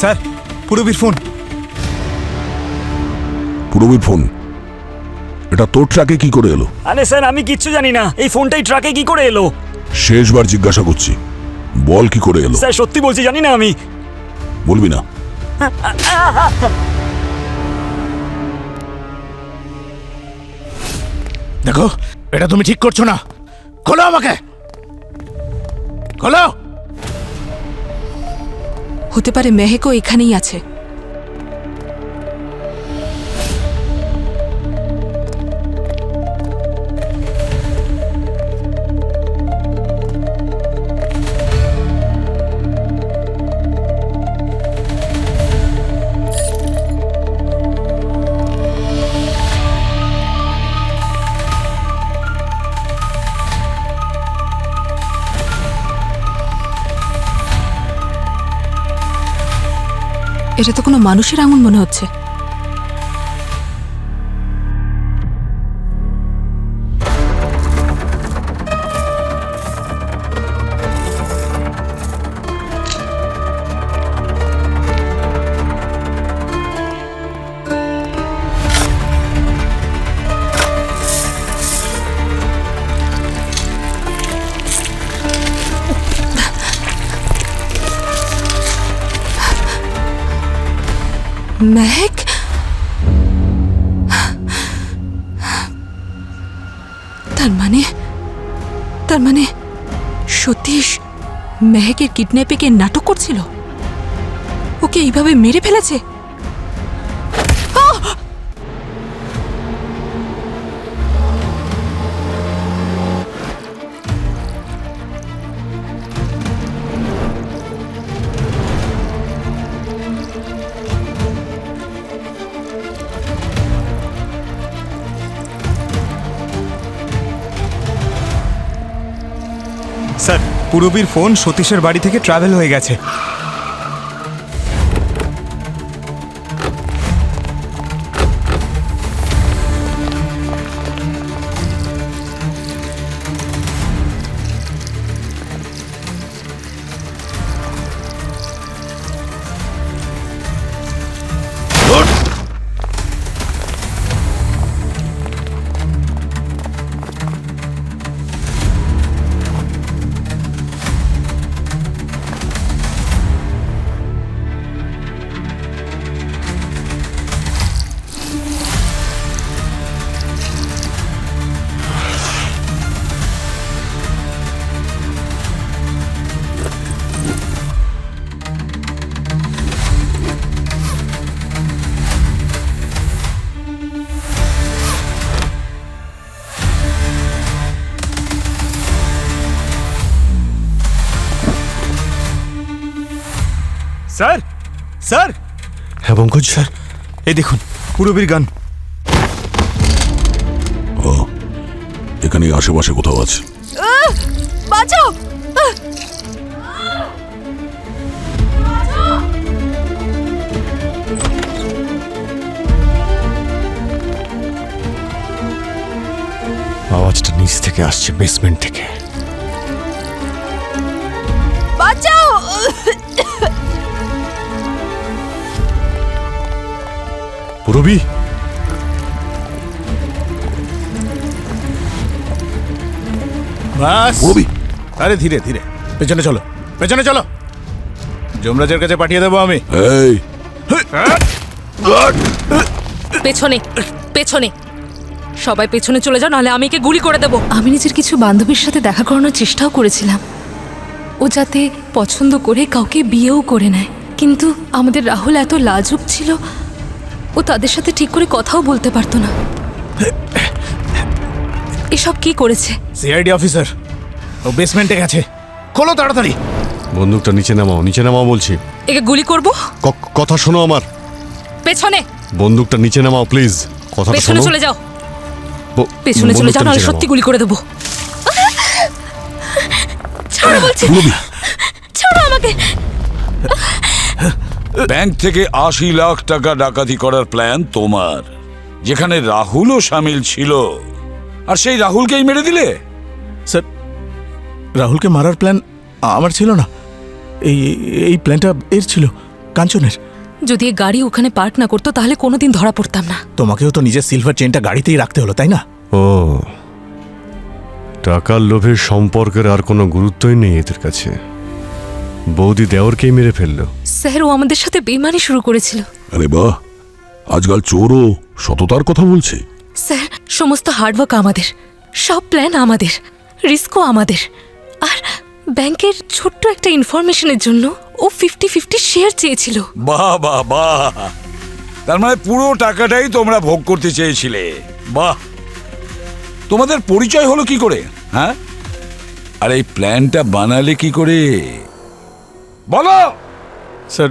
স্যার, পূরবীর ফোন। পুরবীর ফোন। এটা তোর ট্রাকে কি করে এলো? আরে স্যার, আমি কিচ্ছু জানি না। এই ফোনটাই ট্রাকে কি করে এলো? শেষবার জিজ্ঞাসা করছি, বল কি করে এলো? স্যার, সত্যি বলছি, জানি না আমি। বলবি না? দেখো, এটা তুমি ঠিক করছো না। খোলো আমাকে, খোলো। হতে পারে মেহেকও এখানেই আছে। এটা তো কোনো মানুষের আঙুল মনে হচ্ছে। মেহেক, তার মানে সতীশ মেহেকের কিডন্যাপিংয়ের নাটক করছিল। ওকে এইভাবে মেরে ফেলেছে। স্যার, পূরবীর ফোন সতীশের বাড়ি থেকে ট্রাভেল হয়ে গেছে। স্যার স্যার হ্যাঁ পঙ্কজ স্যার এই দেখুন পুরবীর গান। ও, এখানে আশেপাশে কোথাও আছে। বাঁচাও! আওয়াজটা নিচ থেকে আসছে, বেসমেন্ট থেকে। বাঁচাও! পুরবী, বাস পুরবী, আরে ধীরে ধীরে, পেছনে চলো, পেছনে চলো। যমরাজের কাছে পাঠিয়ে দেবো আমি। এই পেছনে পেছনে সবাই পেছনে চলে যাও, নাহলে আমি একে গুলি করে দেবো। আমি নিজের কিছু বান্ধবীর সাথে দেখা করানোর চেষ্টাও করেছিলাম, ও যাতে পছন্দ করে কাউকে বিয়েও করে নেয়, কিন্তু আমাদের রাহুল এত লাজুক ছিল, ও তাদের সাথে ঠিক করে কথাও বলতে পারতো না। এসব কি করেছে? সিআইডি অফিসার, ও বেসমেন্টে গেছে, খোলো তাড়াতাড়ি। বন্দুকটা নিচে নামাও বলছি। একে গুলি করব? কথা শোনো আমার। পেছনে বন্দুকটা নিচে নামাও প্লিজ, কথাটা পেছনে শোনো। চলে যাও, পেছনে চলে যাও, নাহলে সত্যি গুলি করে দেবো। ছাড়ো বলছি, ছাড়ো আমাকে। ব্যাংক থেকে 80 লাখ টাকা ডাকাতি করার প্ল্যান তোমার, যেখানে রাহুলও সামিল ছিল, আর সেই রাহুলকেই মেরে দিলে। স্যার, রাহুলকে মারার প্ল্যান আমার ছিল না, এই প্ল্যানটা এর ছিল, কাঞ্চনের। যদি এই গাড়ি ওখানে পার্ক না করতো তাহলে কোনোদিন ধরা পড়তাম না। তোমাকেও তো নিজের সিলভার চেনটা গাড়িতেই রাখতে হলো, তাই না? ও, টাকার লোভের সম্পর্কের আর কোনো গুরুত্বই নেই এদের কাছে। বৌদি দেওরকেই মেরে ফেললো। স্যার, ও আমাদের সাথে বেইমানি শুরু করেছিল। আরে বাহ, আজকাল চোরও সততার কথা বলছে। স্যার, সমস্ত হার্ডওয়ার্ক আমাদের, সব প্ল্যান আমাদের, রিস্কও আমাদের, আর ব্যাংকের ছোট্ট একটা ইনফরমেশনের জন্য ও 50-50 শেয়ার চেয়েছিল। বাহ বাহ বাহ, তার মানে পুরো টাকাটাই তোমরা ভোগ করতে চেয়েছিলে। বাহ, তোমাদের পরিচয় হলো কি করে? হ্যাঁ, আর এই প্ল্যানটা বানালে কি করে বলো? স্যার,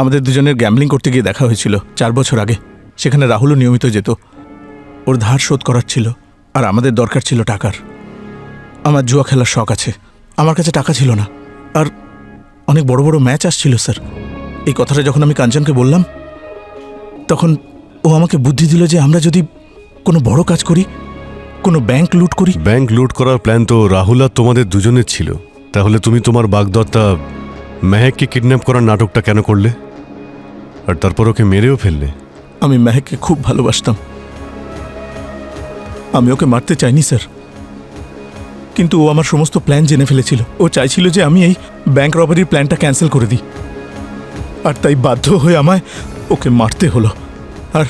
আমাদের দুজনের গ্যাম্বলিং করতে গিয়ে দেখা হয়েছিল 4 বছর আগে। সেখানে রাহুলও নিয়মিত যেত, ওর ধার শোধ করার ছিল, আর আমাদের দরকার ছিল টাকার। আমার জুয়া খেলার শখ আছে, আমার কাছে টাকা ছিল না, আর অনেক বড় বড় ম্যাচ আসছিল স্যার। এই কথাটা যখন আমি কাঞ্চনকে বললাম, তখন ও আমাকে বুদ্ধি দিল যে আমরা যদি কোনো বড় কাজ করি, কোনো ব্যাংক লুট করি। ব্যাংক লুট করার প্ল্যান তো রাহুল আর তোমাদের দুজনের ছিল, তাহলে তুমি তোমার বাগদত্তা মেহেককে কিডন্যাপ করার নাটকটা কেন করলে, আর তারপর ওকে মেরেও ফেললে? আমি মেহেককে খুব ভালোবাসতাম, আমি ওকে মারতে চাইনি স্যার, কিন্তু ও আমার সমস্ত প্ল্যান জেনে ফেলেছিল। ও চাইছিল যে আমি এই ব্যাংক রবারির প্ল্যানটা ক্যান্সেল করে দিই, আর তাই বাধ্য হয়ে আমায় ওকে মারতে হলো। আর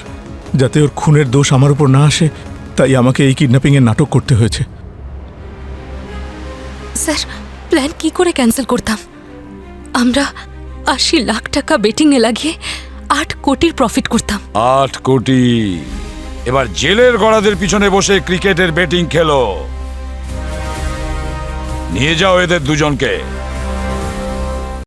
যাতে ওর খুনের দোষ আমার উপর না আসে, তাই আমাকে এই কিডন্যাপিংয়ের নাটক করতে হয়েছে। স্যার, প্ল্যান কি করে ক্যান্সেল করতাম? আমরা 80 লাখ টাকা বেটিংয়ে লাগিয়ে 8 কোটির প্রফিট করতাম। 8 কোটি। এবার জেলের গড়াদের পিছনে বসে ক্রিকেটের ব্যাটিং খেলো। নিয়ে যাও এদের দুজনকে।